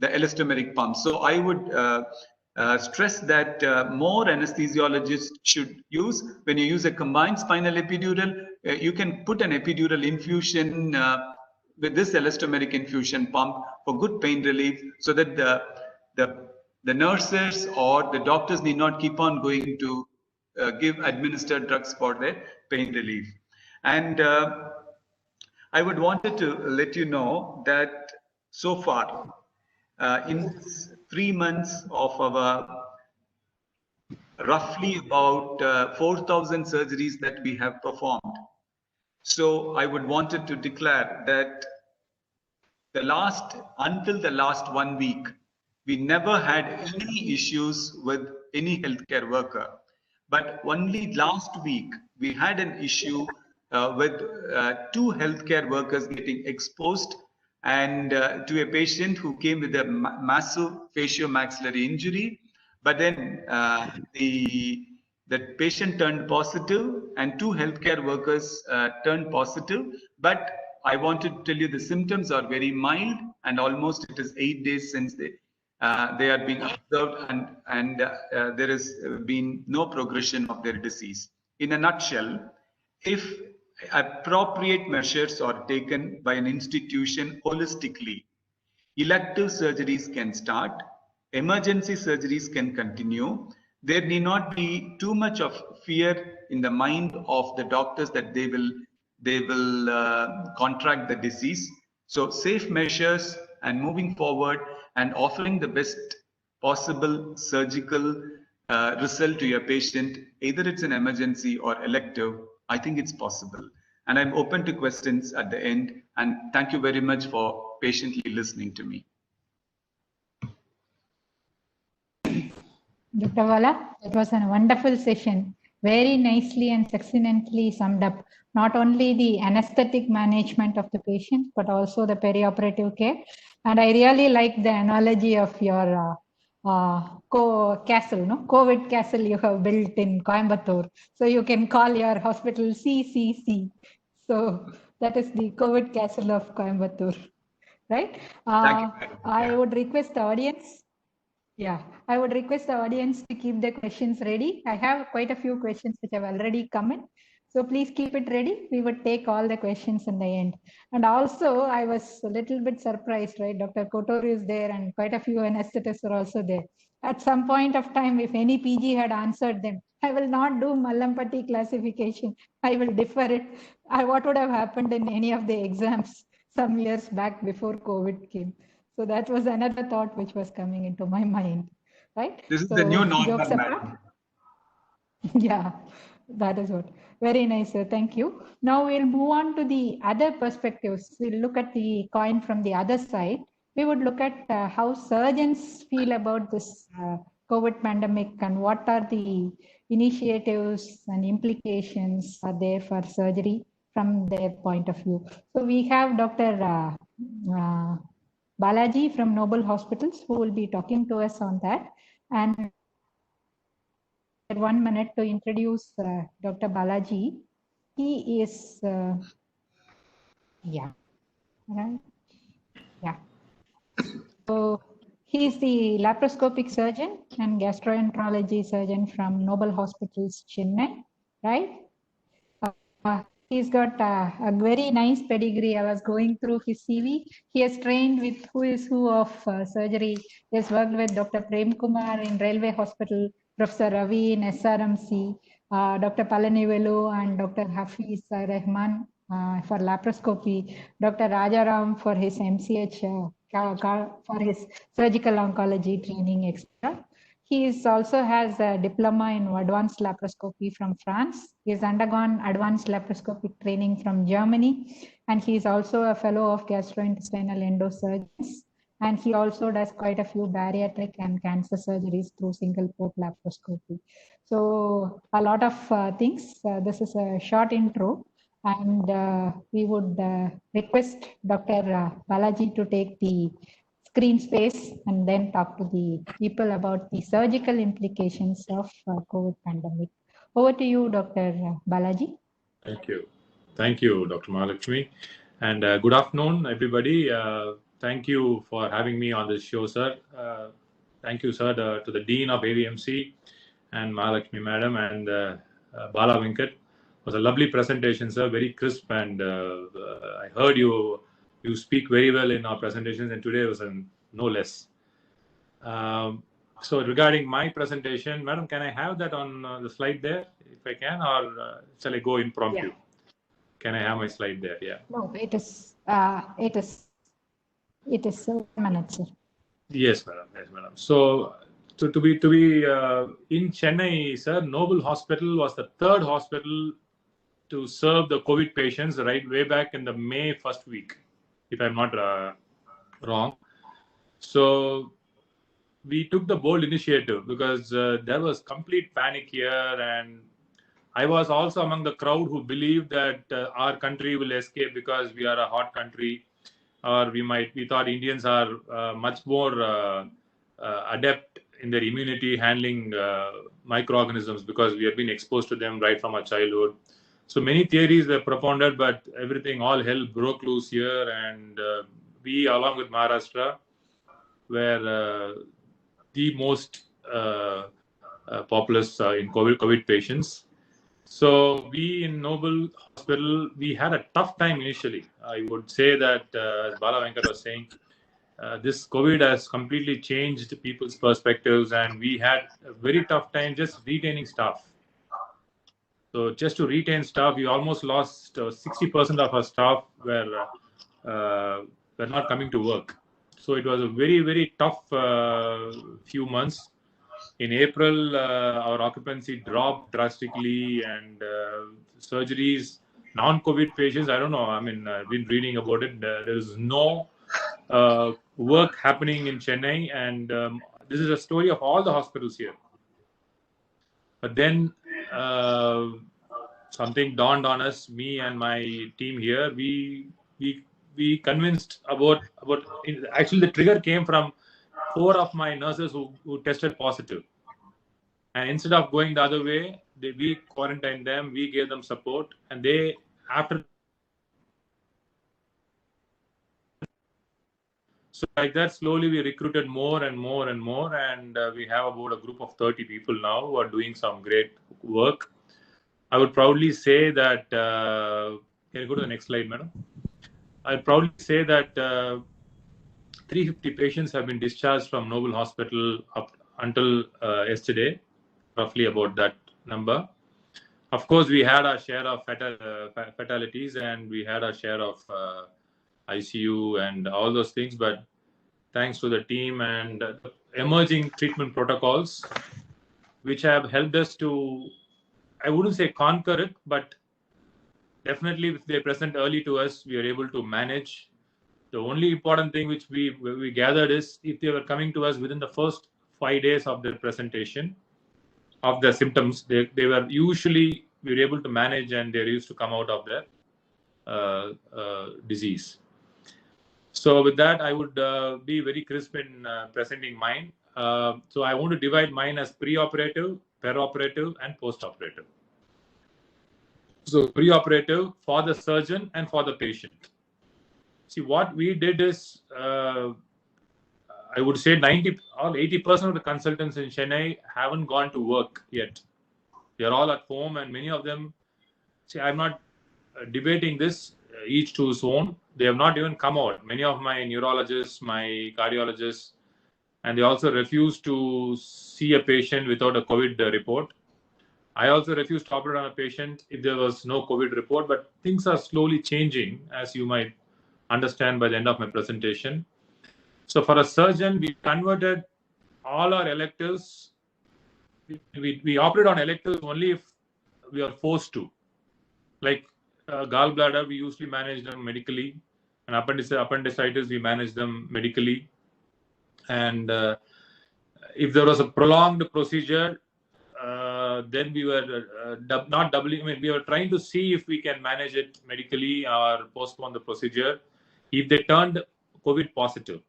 elastomeric pumps. So I would stress that more anesthesiologists should use. When you use a combined spinal epidural, you can put an epidural infusion with this elastomeric infusion pump for good pain relief, so that the nurses or the doctors need not keep on going to administer drugs for their pain relief. And I would wanted to let you know that so far, in 3 months of our roughly about 4,000 surgeries that we have performed. So I would wanted to declare that until the last 1 week, we never had any issues with any healthcare worker. But only last week, we had an issue with 2 healthcare workers getting exposed, and to a patient who came with a massive facial-maxillary injury. But then the patient turned positive, and 2 healthcare workers turned positive. But I want to tell you the symptoms are very mild, and almost it is 8 days since they are being observed, and there has been no progression of their disease. In a nutshell, if appropriate measures are taken by an institution holistically, elective surgeries can start, emergency surgeries can continue. There need not be too much of fear in the mind of the doctors that they will contract the disease. So safe measures and moving forward and offering the best possible surgical result to your patient, either it's an emergency or elective, I think it's possible. And I'm open to questions at the end. And thank you very much for patiently listening to me. Dr. Vala, it was a wonderful session. Very nicely and succinctly summed up not only the anesthetic management of the patient, but also the perioperative care. And I really like the analogy of your castle, no? COVID castle you have built in Coimbatore. So you can call your hospital CCC. So that is the COVID castle of Coimbatore. right? Thank you, madam. I would request the audience. Yeah, I would request the audience to keep their questions ready. I have quite a few questions which have already come in. So please keep it ready. We would take all the questions in the end. And also, I was a little bit surprised, right? Dr. Kotoru is there and quite a few anesthetists are also there. At some point of time, if any PG had answered them, I will not do Mallampati classification. I will defer it. What would have happened in any of the exams some years back before COVID came? So that was another thought which was coming into my mind, right? This is so the new normal, jokes apart. madam. Yeah, that is what. Very nice, sir. Thank you. Now we'll move on to the other perspectives. We'll look at the coin from the other side. We would look at how surgeons feel about this COVID pandemic and what are the initiatives and implications are there for surgery from their point of view. So we have Dr. Balaji from Noble Hospitals who will be talking to us on that. And 1 minute to introduce Dr. Balaji. He is, yeah, right, yeah. So he is the laparoscopic surgeon and gastroenterology surgeon from Noble Hospitals, Chennai, right? He's got a very nice pedigree. I was going through his CV. He has trained with who is who of surgery. He has worked with Dr. Prem Kumar in Railway Hospital, Professor Ravi in SRMC, Dr. Palanivelu and Dr. Hafiz Rahman for laparoscopy, Dr. Rajaram for his MCH, for his surgical oncology training, etc. He is also has a diploma in advanced laparoscopy from France. He has undergone advanced laparoscopic training from Germany, and he is also a fellow of gastrointestinal endosurgeons. And he also does quite a few bariatric and cancer surgeries through single port laparoscopy. So a lot of things. This is a short intro, and we would request Dr. Balaji to take the screen space and then talk to the people about the surgical implications of COVID pandemic. Over to you, Dr. Balaji. Thank you. Thank you, Dr. Mahalakshmi. And good afternoon, everybody. Thank you for having me on this show, sir. Thank you, sir, to the Dean of AVMC and Mahalakshmi Madam and Bala Venkat. It was a lovely presentation, sir, very crisp. And I heard you speak very well in our presentations, and today was no less. So regarding my presentation, Madam, can I have that on the slide there, if I can, or shall I go impromptu? Yeah. Can I have my slide there? Yeah. No, it is 7 minutes, sir. Yes, madam. Yes, madam. So to be in Chennai, sir, Noble Hospital was the third hospital to serve the COVID patients right way back in the May first week, if I'm not wrong. So we took the bold initiative because there was complete panic here, and I was also among the crowd who believed that our country will escape because we are a hot country, or we thought Indians are much more adept in their immunity handling microorganisms because we have been exposed to them right from our childhood. So many theories were propounded, but all hell broke loose here, and we, along with Maharashtra, were the most populous in COVID patients. So we in Noble Hospital, we had a tough time initially. I would say that, as Bala Venkat was saying, this COVID has completely changed people's perspectives, and we had a very tough time just retaining staff. So just to retain staff, we almost lost 60% of our staff were not coming to work. So it was a very, very tough few months. In April, our occupancy dropped drastically, and surgeries, non-COVID patients, I don't know, I mean, I've been reading about it. There is no work happening in Chennai, and this is a story of all the hospitals here. But then something dawned on us, me and my team here. We convinced about actually the trigger came from 4 of my nurses who tested positive. And instead of going the other way, we quarantined them, we gave them support, and they, after So like that, slowly we recruited more and more and more, and we have about a group of 30 people now who are doing some great work. I would proudly say that, can you go to the next slide, madam? I'd proudly say that 350 patients have been discharged from Noble Hospital up until yesterday, roughly about that number. Of course, we had our share of fatalities, and we had our share of ICU and all those things, but thanks to the team and emerging treatment protocols, which have helped us to, I wouldn't say conquer it, but definitely if they present early to us, we are able to manage. The only important thing which we gathered is if they were coming to us within the first 5 days of their presentation of the symptoms, they were usually, we were able to manage, and they used to come out of their disease. So with that, I would be very crisp in presenting mine. So I want to divide mine as pre-operative, perioperative, and post-operative. So pre-operative for the surgeon and for the patient. See, what we did is, I would say 80% of the consultants in Chennai haven't gone to work yet. They're all at home, and many of them, see, I'm not debating this, each to his own. They have not even come out. Many of my neurologists, my cardiologists, and they also refuse to see a patient without a COVID report. I also refused to operate on a patient if there was no COVID report, but things are slowly changing, as you might understand by the end of my presentation. So for a surgeon, we converted all our electives. We operate on electives only if we are forced to. Like gallbladder, we usually manage them medically, and appendicitis, we manage them medically. And if there was a prolonged procedure, then we were not doubling. I mean, we were trying to see if we can manage it medically or postpone the procedure if they turned COVID positive.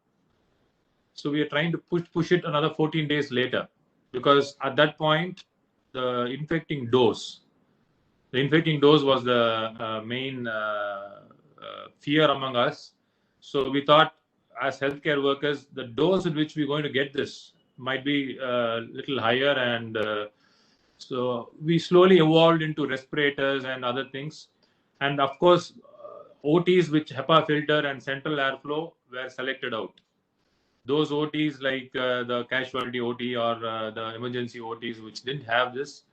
So we are trying to push it another 14 days later, because at that point, the infecting dose was the main fear among us. So we thought, as healthcare workers, the dose at which we're going to get this might be a little higher, and so we slowly evolved into respirators and other things. And of course, OTs with HEPA filter and central airflow were selected out. Those OTs like the casualty OT or the emergency OTs which didn't have this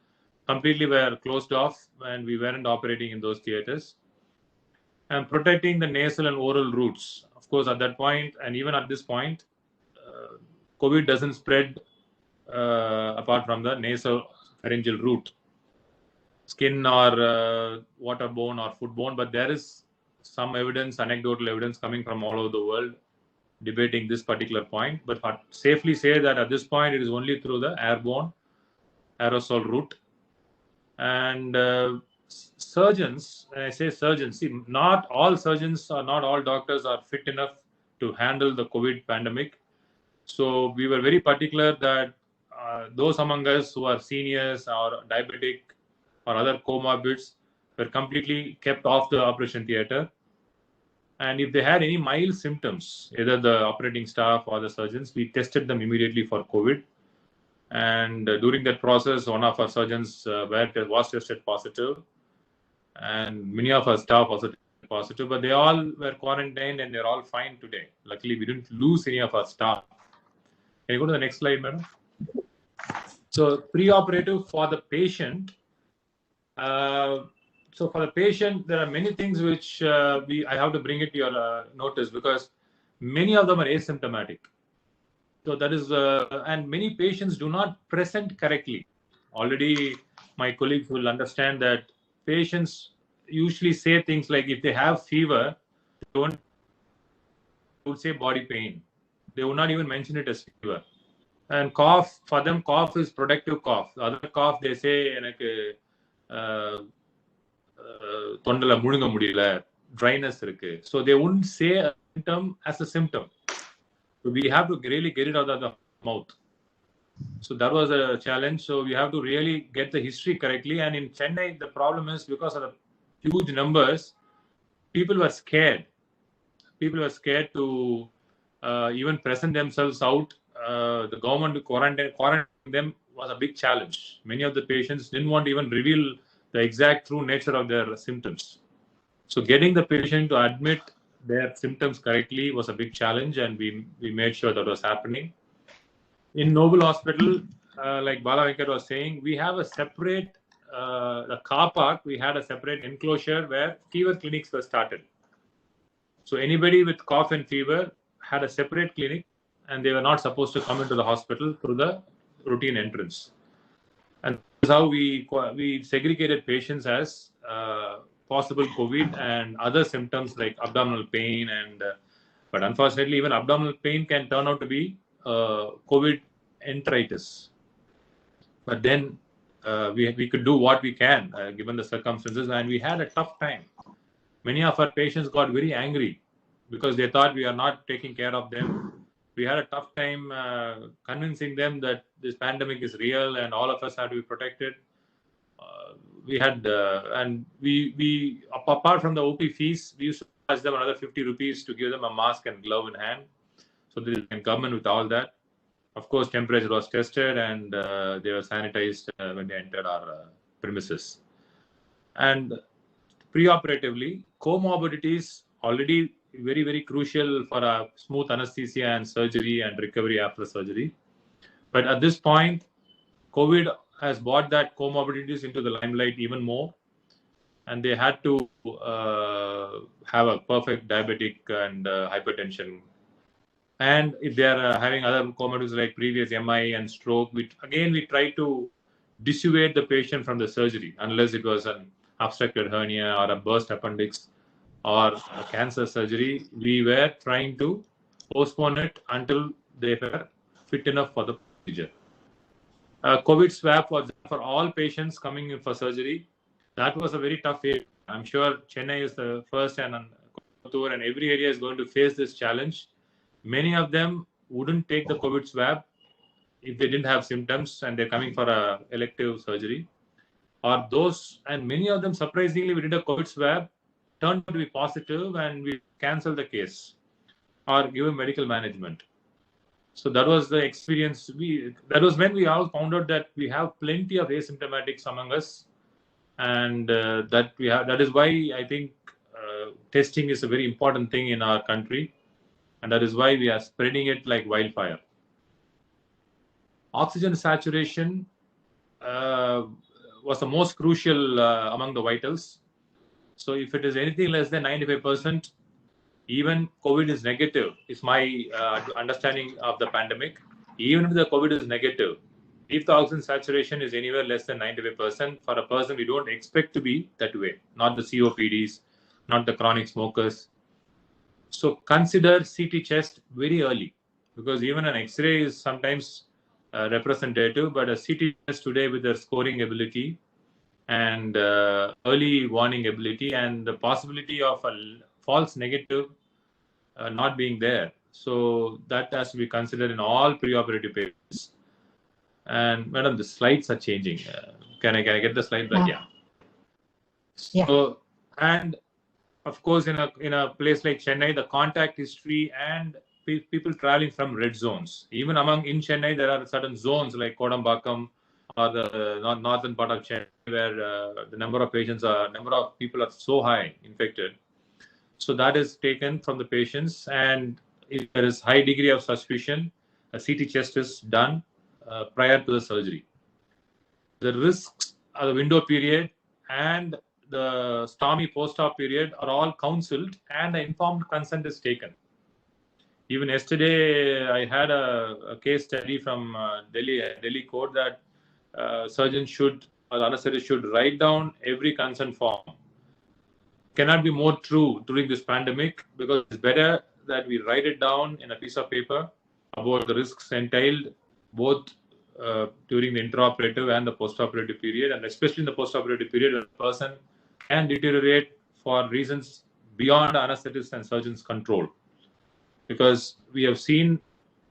completely were closed off, and we weren't operating in those theaters. And protecting the nasal and oral routes. Of course, at that point, and even at this point, COVID doesn't spread apart from the nasal pharyngeal route, skin or waterborne or foodborne, but there is some evidence, anecdotal evidence coming from all over the world debating this particular point. But I'd safely say that at this point, it is only through the airborne aerosol route. And surgeons, when I say surgeons, see, not all surgeons or not all doctors are fit enough to handle the COVID pandemic. So we were very particular that those among us who are seniors or diabetic or other comorbids were completely kept off the operation theater. And if they had any mild symptoms, either the operating staff or the surgeons, we tested them immediately for COVID. And during that process, one of our surgeons was tested positive, and many of our staff also tested positive, but they all were quarantined and they're all fine today. Luckily, we didn't lose any of our staff. Can you go to the next slide, madam? So pre-operative for the patient. So for the patient, there are many things which I have to bring it to your notice, because many of them are asymptomatic. So that is, and many patients do not present correctly. Already, my colleagues will understand that patients usually say things like, if they have fever, they would say body pain. They would not even mention it as fever. And cough, for them, cough is productive cough. The other cough, they say, தொண்டல முழுங்க முடியல, dryness இருக்கு. So they wouldn't say a symptom as a symptom. So we have to really get it out of the mouth. So that was a challenge. So we have to really get the history correctly. And in Chennai, the problem is because of the huge numbers, people were scared. People were scared to even present themselves out. The government to quarantine them was a big challenge. Many of the patients didn't want to even reveal the exact true nature of their symptoms. So getting the patient to admit their symptoms correctly was a big challenge, and we made sure that was happening. In Noble Hospital, like Bala Venkat was saying, we have a separate the car park. We had a separate enclosure where fever clinics were started. So anybody with cough and fever had a separate clinic, and they were not supposed to come into the hospital through the routine entrance. And that's how we segregated patients as possible COVID and other symptoms like abdominal pain. And but unfortunately, even abdominal pain can turn out to be COVID enteritis. But then we could do what we can given the circumstances, and we had a tough time. Many of our patients got very angry because they thought we are not taking care of them. We had a tough time convincing them that this pandemic is real and all of us have to be protected. We had, and we apart from the OP fees, we used to charge them another 50 rupees to give them a mask and glove in hand, so they can come in with all that. Of course, temperature was tested and they were sanitized when they entered our premises. And preoperatively, comorbidities already very, very crucial for a smooth anesthesia and surgery and recovery after surgery. But at this point, COVID has brought that comorbidities into the limelight even more. And they had to have a perfect diabetic and hypertension. And if they are having other comorbidities like previous MI and stroke, we try to dissuade the patient from the surgery unless it was an obstructed hernia or a burst appendix or a cancer surgery. We were trying to postpone it until they were fit enough for the procedure. COVID swab was for all patients coming in for surgery. That was a very tough area. I'm sure Chennai is the first, and Coimbatore and every area is going to face this challenge. Many of them wouldn't take the COVID swab if they didn't have symptoms and they're coming for a elective surgery. Or those, and many of them, surprisingly, we did a COVID swab, turned out to be positive, and we canceled the case or give them medical management. So that was the experience. That was when we all found out that we have plenty of asymptomatics among us, and that is why I think testing is a very important thing in our country, and that is why we are spreading it like wildfire. Oxygen saturation was the most crucial among the vitals. So if it is anything less than 95%, even COVID is negative, is my understanding of the pandemic. Even if the COVID is negative, if the oxygen saturation is anywhere less than 95%, for a person we don't expect to be that way, not the COPDs, not the chronic smokers. So consider CT chest very early, because even an X-ray is sometimes representative, but a CT chest today with their scoring ability and early warning ability and the possibility of a false negative not being there. So that has to be considered in all preoperative patients. And madam, the slides are changing. Can I get the slide back? Yeah. So, and of course, in a place like Chennai, the contact history and people traveling from red zones. Even in Chennai, there are certain zones like Kodambakkam or the northern part of Chennai where the number of people are so high infected. So that is taken from the patients, and if there is high degree of suspicion, a CT chest is done prior to the surgery. The risks of the window period and the stormy post-op period are all counseled, and the informed consent is taken. Even yesterday, I had a case study from Delhi court that surgeons should, or the anesthetist should write down every consent form. Cannot be more true during this pandemic, because it's better that we write it down in a piece of paper about the risks entailed both during the intraoperative and the postoperative period, and especially in the postoperative period, a person can deteriorate for reasons beyond anesthetist and surgeon's control. Because we have seen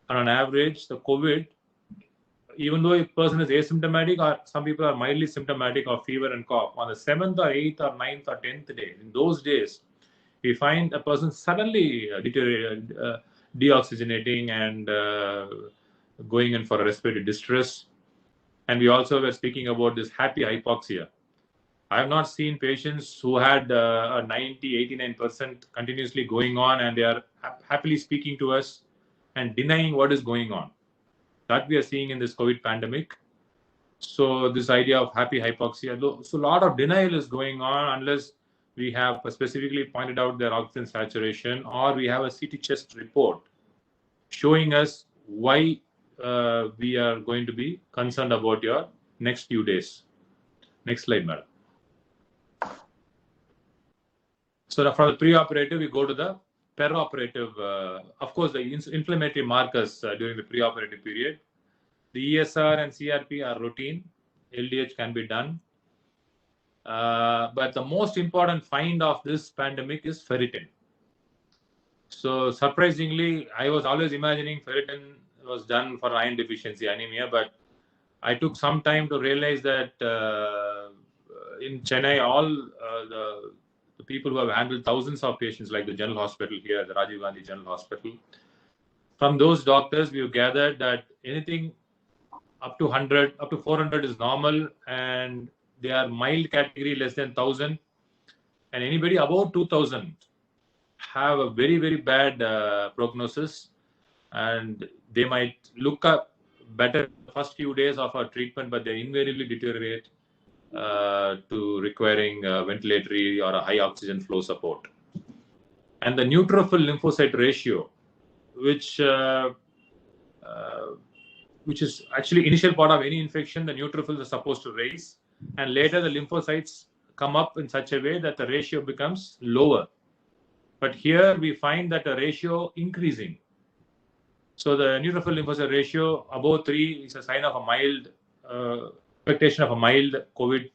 on an average the COVID, even though a person is asymptomatic, or some people are mildly symptomatic of fever and cough, on the 7th or 8th or 9th or 10th day, in those days, we find a person suddenly deoxygenating and going in for respiratory distress. And we also were speaking about this happy hypoxia. I have not seen patients who had a 90, 89% continuously going on, and they are happily speaking to us and denying what is going on. That we are seeing in this COVID pandemic. So this idea of happy hypoxia, so a lot of denial is going on unless we have specifically pointed out their oxygen saturation, or we have a CT chest report showing us why we are going to be concerned about your next few days. Next slide, madam. So from the pre-operative, we go to the perioperative. Of course, the inflammatory markers during the pre-operative period. The ESR and CRP are routine. LDH can be done. But the most important find of this pandemic is ferritin. So surprisingly, I was always imagining ferritin was done for iron deficiency anemia, but I took some time to realize that in Chennai, all the people who have handled thousands of patients, like the General Hospital here, the Rajiv Gandhi General Hospital, from those doctors, we have gathered that anything up to 100, up to 400 is normal, and they are mild category, less than 1,000, and anybody above 2,000 have a very, very bad prognosis, and they might look up better the first few days of our treatment, but they invariably deteriorate to requiring ventilatory or a high oxygen flow support. And the neutrophil lymphocyte ratio, which is actually initial part of any infection, the neutrophils are supposed to raise, and later the lymphocytes come up in such a way that the ratio becomes lower. But here we find that the ratio increasing. So the neutrophil lymphocyte ratio above 3 is a sign of a mild expectation of a mild COVID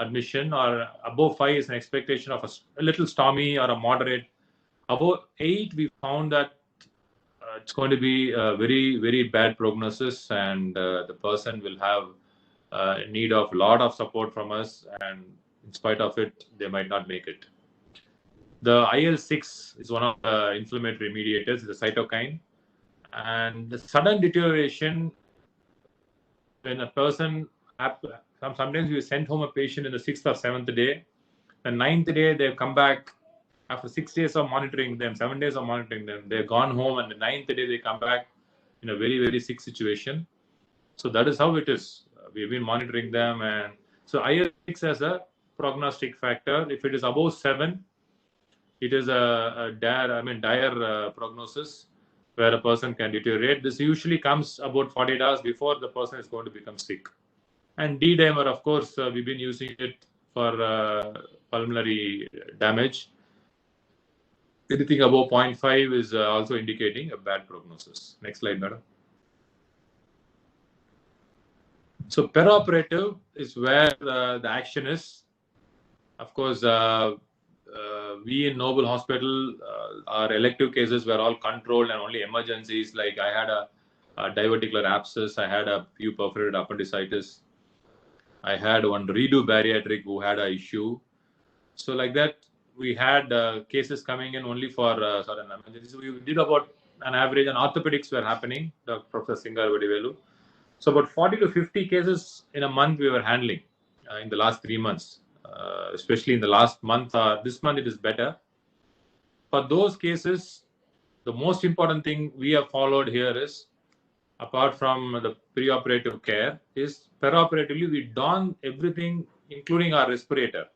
admission, or above 5 is an expectation of a little stormy or a moderate. Above 8, we found that it's going to be a very, very bad prognosis, and the person will have need of a lot of support from us, and in spite of it, they might not make it. The IL-6 is one of the inflammatory mediators, the cytokine, and the sudden deterioration when a person, sometimes we send home a patient in the 6th or 7th day, the 9th day they come back after 6 days of monitoring them, 7 days of monitoring them, they're gone home, and the 9th day they come back in a very, very sick situation. So that is how it is. We've been monitoring them, and so IL-6 as a prognostic factor. If it is above 7, it is a dire prognosis where a person can deteriorate. This usually comes about 48 hours before the person is going to become sick. And D-dimer, of course, we've been using it for pulmonary damage. Anything above 0.5 is also indicating a bad prognosis. Next slide, madam. So perioperative is where the action is. Of course, we in Noble Hospital, our elective cases were all controlled, and only emergencies, like I had a diverticular abscess, I had a few perforated appendicitis, I had one redo bariatric who had an issue. So like that, we had cases coming in only for certain emergencies. So we did about an average, and orthopedics were happening, Professor Singar Vadivelu. So about 40 to 50 cases in a month we were handling in the last 3 months. Especially in the last month, this month it is better. For those cases, the most important thing we have followed here is, apart from the preoperative care, is perioperatively we don everything, including our respirator.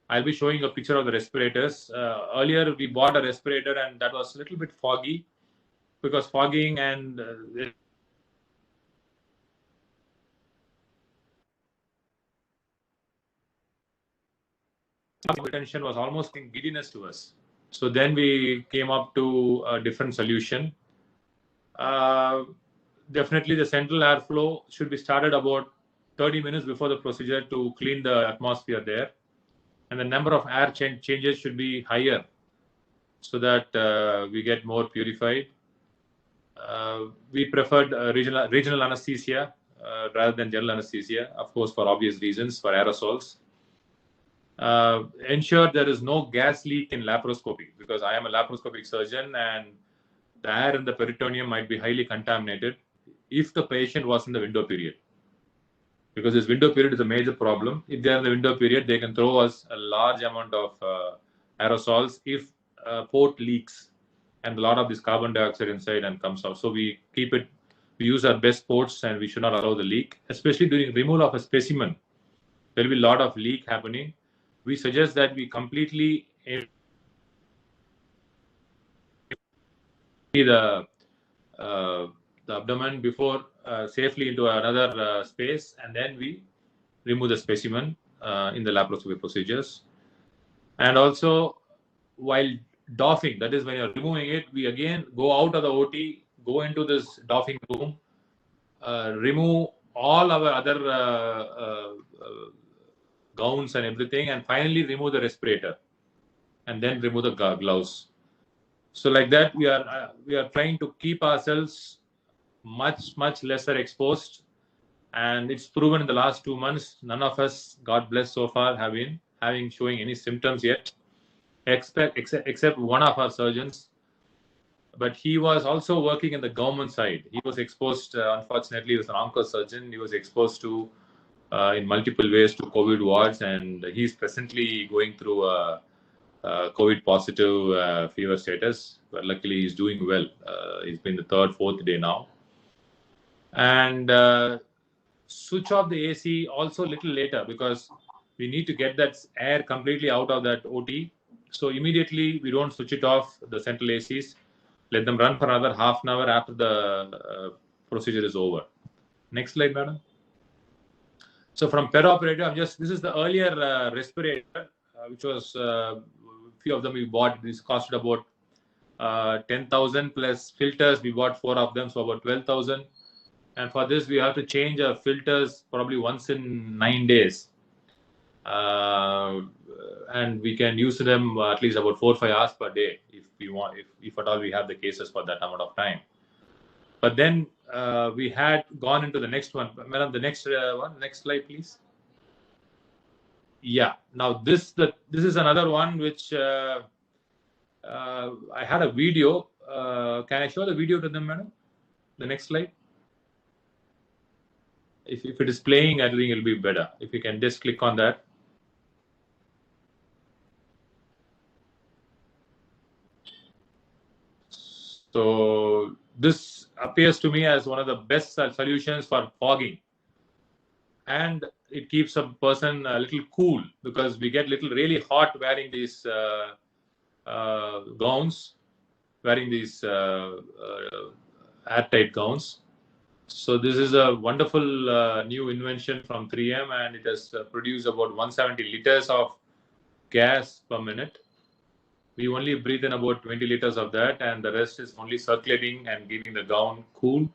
I'll be showing a picture of the respirators. Earlier we bought a respirator, and that was a little bit foggy, because fogging and attention was almost in giddiness to us. So then we came up to a different solution. Definitely the central airflow should be started about 30 minutes before the procedure to clean the atmosphere there. And the number of air changes should be higher so that we get more purified. We preferred regional anesthesia rather than general anesthesia, of course, for obvious reasons, for aerosols. ensure there is no gas leak in laparoscopy, because I am a laparoscopic surgeon and the air in the peritoneum might be highly contaminated if the patient was in the window period. Because this window period is a major problem. If they are in the window period, they can throw us a large amount of aerosols if port leaks and a lot of this carbon dioxide inside and comes out. So we keep it, we use our best ports and we should not allow the leak, especially during removal of a specimen. There will be a lot of leak happening. We suggest that we completely empty the abdomen before safely into another space, and then we remove the specimen in the laparoscopy procedures. And also, while doffing, that is when you're removing it, we again go out of the OT, go into this doffing room, remove all our other gowns and everything, and finally remove the respirator, and then remove the gloves. So like that, we are trying to keep ourselves much lesser exposed, and it's proven in the last 2 months, none of us, God bless, so far have been showing any symptoms yet, except one of our surgeons. But he was also working in the government side. He was exposed, unfortunately, he was an onco surgeon. He was exposed to in multiple ways to COVID wards, and he's presently going through a COVID positive fever status. But luckily, he's doing well. He's been the 3rd, 4th day now. And switch off the AC also a little later, because we need to get that air completely out of that OT. So immediately we don't switch it off, the central ACs. Let them run for another half an hour after the procedure is over. Next slide, madam. So from perioperative, this is the earlier respirator, which was few of them we bought. This costed about 10,000 plus filters. We bought 4 of them, so about 12,000. And for this, we have to change our filters probably once in 9 days. And we can use them at least about 4 or 5 hours per day if we want, if at all we have the cases for that amount of time. But then we had gone into the next one. Madam, the next one, next slide, please. Yeah. Now this is another one which I had a video. Can I show the video to them, madam? The next slide. If it is playing, I think it'll be better. If you can just click on that. So this appears to me as one of the best solutions for fogging, and it keeps a person a little cool, because we get really hot wearing these gowns, wearing these airtight gowns. So this is a wonderful new invention from 3M, and it has produced about 170 liters of gas per minute. We only breathe in about 20 liters of that, and the rest is only circulating and keeping the gown cool,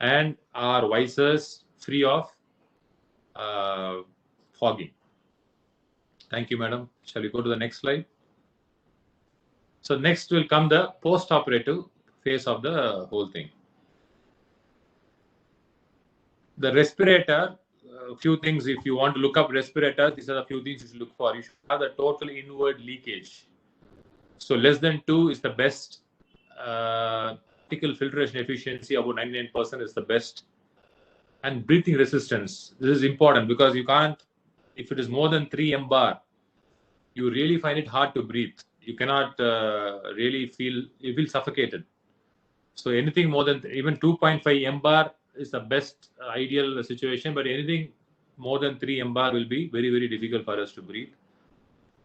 and our visors free of fogging. Thank you, madam. Shall we go to the next slide? So next will come the post-operative phase of the whole thing. The respirator, a few things, if you want to look up respirators, these are the few things you should look for. You should have the total inward leakage. So less than 2 is the best. Particle filtration efficiency, about 99% is the best. And breathing resistance. This is important, because you can't, if it is more than 3 mbar, you really find it hard to breathe. You cannot really feel, you feel suffocated. So anything more than, even 2.5 mbar is the best ideal situation, but anything more than 3 mbar will be very difficult for us to breathe.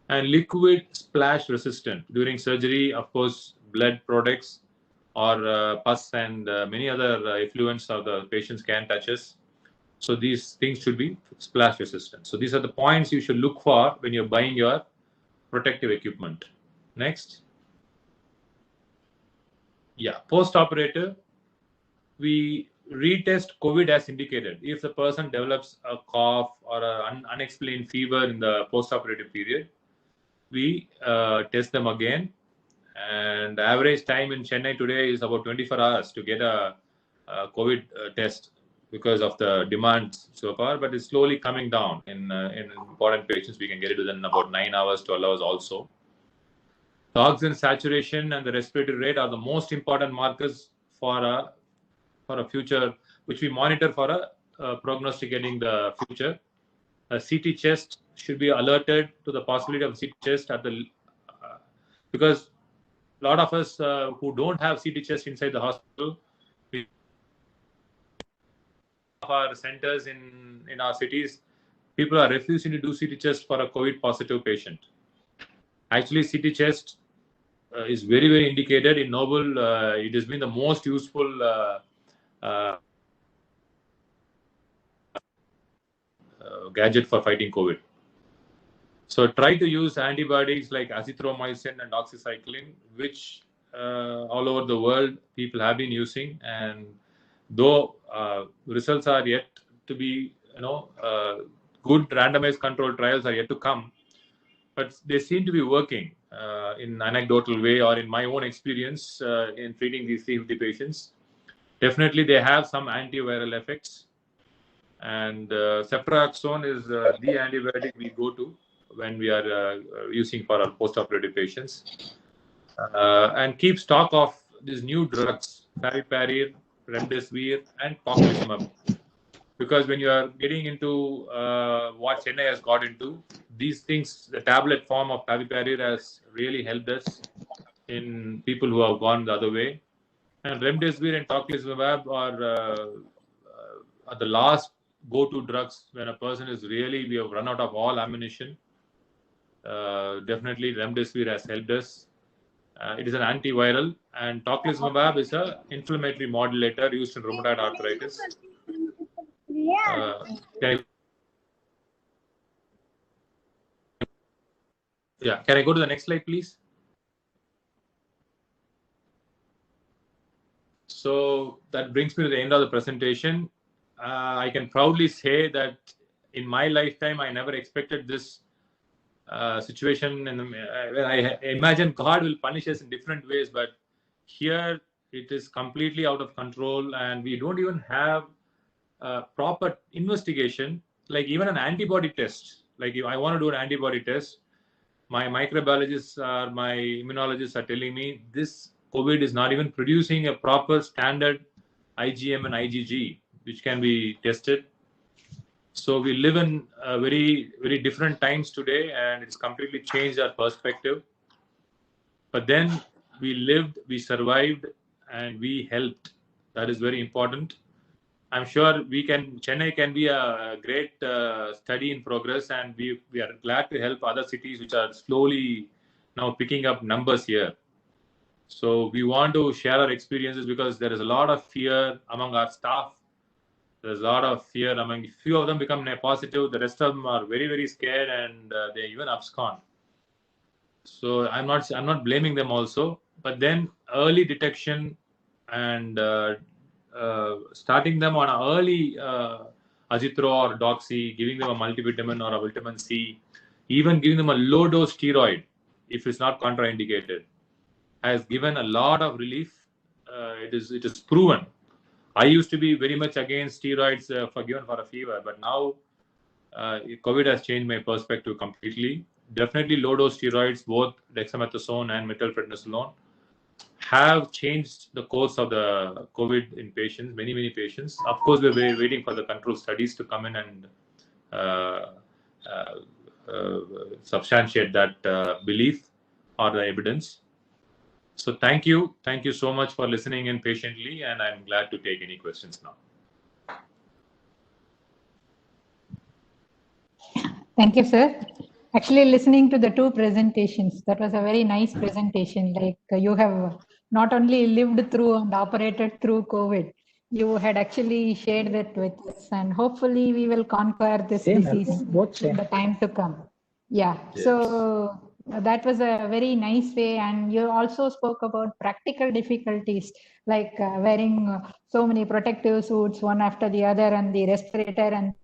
And liquid splash resistant. During surgery, of course, blood products or pus and many other effluents of the patients can touch us. So these things should be splash resistant. So these are the points you should look for when you're buying your protective equipment. Next. Yeah, post-operative, we retest COVID as indicated. If the person develops a cough or an unexplained fever in the post-operative period, we test them again. And the average time in Chennai today is about 24 hours to get a COVID test. because of the demand so far, but it's slowly coming down. In important patients, we can get it within about 9 hours, 12 hours also. The oxygen saturation and the respiratory rate are the most important markers for a future, which we monitor for prognosticating the future. A CT chest should be alerted to the possibility of CT chest because a lot of us who don't have CT chest inside the hospital, we have our centers in our cities, people are refusing to do CT chest for a COVID positive patient. Actually, CT chest is very, very indicated in Noble. It has been the most useful gadget for fighting COVID. So try to use antibiotics like azithromycin and doxycycline, which all over the world people have been using. And though results are yet to be, good randomized controlled trials are yet to come, but they seem to be working in anecdotal way or in my own experience in treating these CFD patients. Definitely, they have some antiviral effects. And ceftriaxone is the antibiotic we go to when we are using for our post-operative patients. And keep stock of these new drugs, favipiravir, remdesivir, and tocilizumab. Because when you are getting into what Chennai has got into, these things, the tablet form of favipiravir has really helped us in people who have gone the other way. And remdesivir and tocilizumab are the last go-to drugs when a person is really, we have run out of all ammunition. Definitely remdesivir has helped us. It is an antiviral, and tocilizumab is an inflammatory modulator used in rheumatoid arthritis. Can I go to the next slide, please? So that brings me to the end of the presentation. I can proudly say that in my lifetime, I never expected this situation. I imagine God will punish us in different ways, but here it is completely out of control, and we don't even have proper investigation, like even an antibody test. Like if I want to do an antibody test, my microbiologists or my immunologists are telling me this COVID is not even producing a proper standard IgM and IgG, which can be tested. So we live in very, very different times today, and it's completely changed our perspective. But then we lived, we survived, and we helped. That is very important. I'm sure Chennai can be a great study in progress, and we are glad to help other cities which are slowly now picking up numbers here. So we want to share our experiences because there is a lot of fear among our staff. There's a lot of fear among, few of them become positive, the rest of them are very, very scared, and they even abscond. So I'm not blaming them also, but then early detection and starting them on an early azithro or doxy, giving them a multivitamin or a vitamin C, even giving them a low dose steroid if it's not contraindicated, has given a lot of relief. It is proven. I used to be very much against steroids given for a fever, but now COVID has changed my perspective completely. Definitely low dose steroids, both dexamethasone and methylprednisolone, have changed the course of the COVID in patients, many patients. Of course, we're waiting for the control studies to come in and substantiate that belief or the evidence. So thank you so much for listening in patiently, and I'm glad to take any questions now. Thank you, sir. Actually, listening to the two presentations, that was a very nice presentation. Like you have not only lived through and operated through COVID, you had actually shared that with us, and hopefully we will conquer this disease in the time to come. Yeah. Yes. So that was a very nice way, and you also spoke about practical difficulties like wearing so many protective suits one after the other, and the respirator and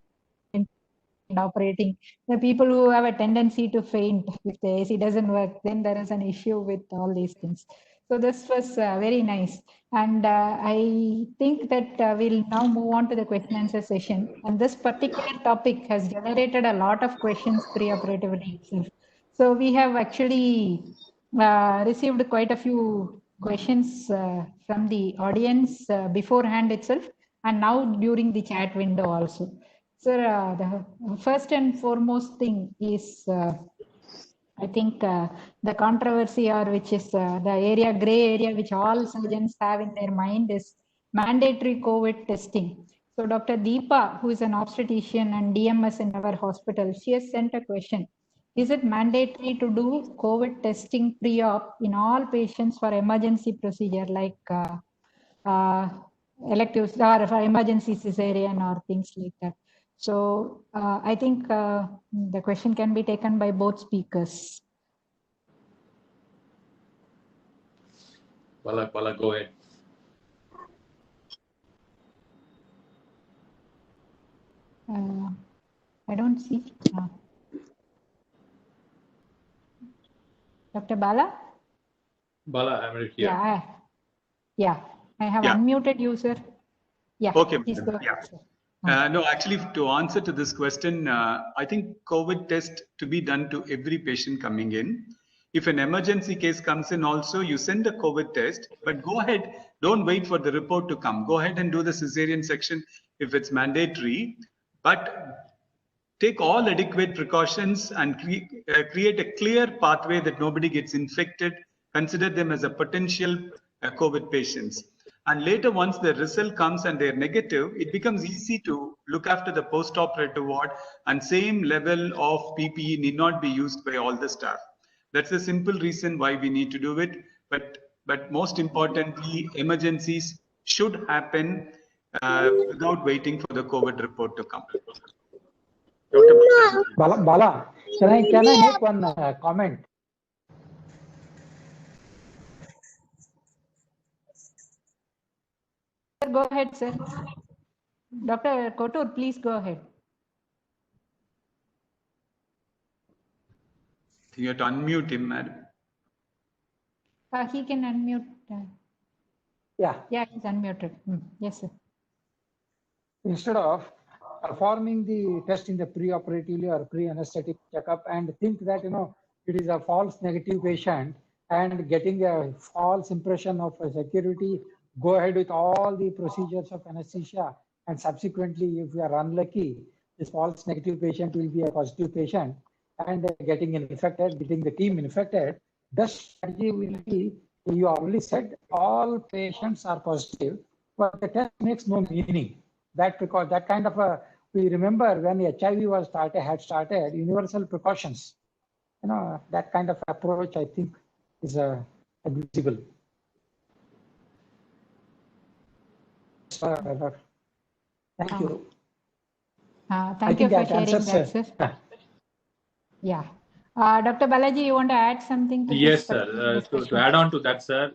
operating. The people who have a tendency to faint if the AC doesn't work, then there is an issue with all these things. So this was very nice. And I think that we'll now move on to the question answer session. And this particular topic has generated a lot of questions pre-operatively itself. So we have actually received quite a few questions from the audience beforehand itself, and now during the chat window also. So the first and foremost thing is I think the controversy, or which is the gray area which all surgeons have in their mind, is mandatory COVID testing. So Dr. Deepa, who is an obstetrician and DMS in our hospital, she has sent a question. Is it mandatory to do COVID testing pre-op in all patients for emergency procedure like electives or for emergency cesarean or things like that? So I think the question can be taken by both speakers. Bala, go ahead. I don't see. Dr. Bala? Bala, I'm right here. Yeah, I have unmuted you, sir. Yeah, okay. Please go ahead, sir. No, actually, to answer to this question, I think COVID test to be done to every patient coming in. If an emergency case comes in also, you send a COVID test, but go ahead, don't wait for the report to come. Go ahead and do the cesarean section if it's mandatory, but take all adequate precautions and create a clear pathway that nobody gets infected. Consider them as a potential COVID patients. And later, once the result comes and they're negative, it becomes easy to look after the post-operative ward, and same level of PPE need not be used by all the staff. That's the simple reason why we need to do it. But most importantly, emergencies should happen without waiting for the COVID report to come. Dr. Bala, can I make one comment? Go ahead, sir. Dr. Kotur, please go ahead. You have to unmute him, madam. He can unmute. Yeah, he's unmuted. Yes, sir. Instead of performing the test in the pre-operatively or pre-anesthetic checkup and think that, it is a false negative patient and getting a false impression of security, go ahead with all the procedures of anesthesia, and subsequently, if you are unlucky, this false negative patient will be a positive patient and getting infected, getting the team infected. The strategy will be, you already said all patients are positive, but the test makes no meaning. That because that kind of we remember when HIV had started, universal precautions. That kind of approach, I think, is admissible. Thank you. Thank you for sharing that, sir. Yeah. Dr. Balaji, you want to add something to yes, sir. To add on to that, sir,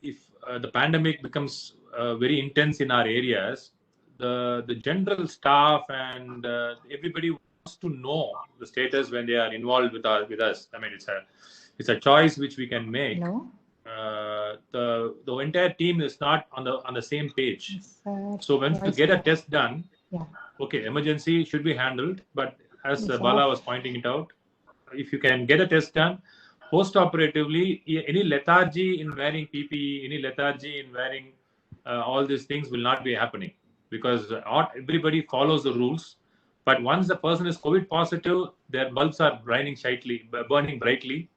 if the pandemic becomes very intense in our areas, the general staff and everybody wants to know the status when they are involved with us. I mean, it's a choice which we can make. No. The entire team is not on the same page. So when you get a test done, okay, emergency should be handled, but as Bala was pointing it out, if you can get a test done, post-operatively, any lethargy in wearing PPE, any lethargy in wearing all these things will not be happening, because not everybody follows the rules. But once the person is COVID positive, their bulbs are burning brightly,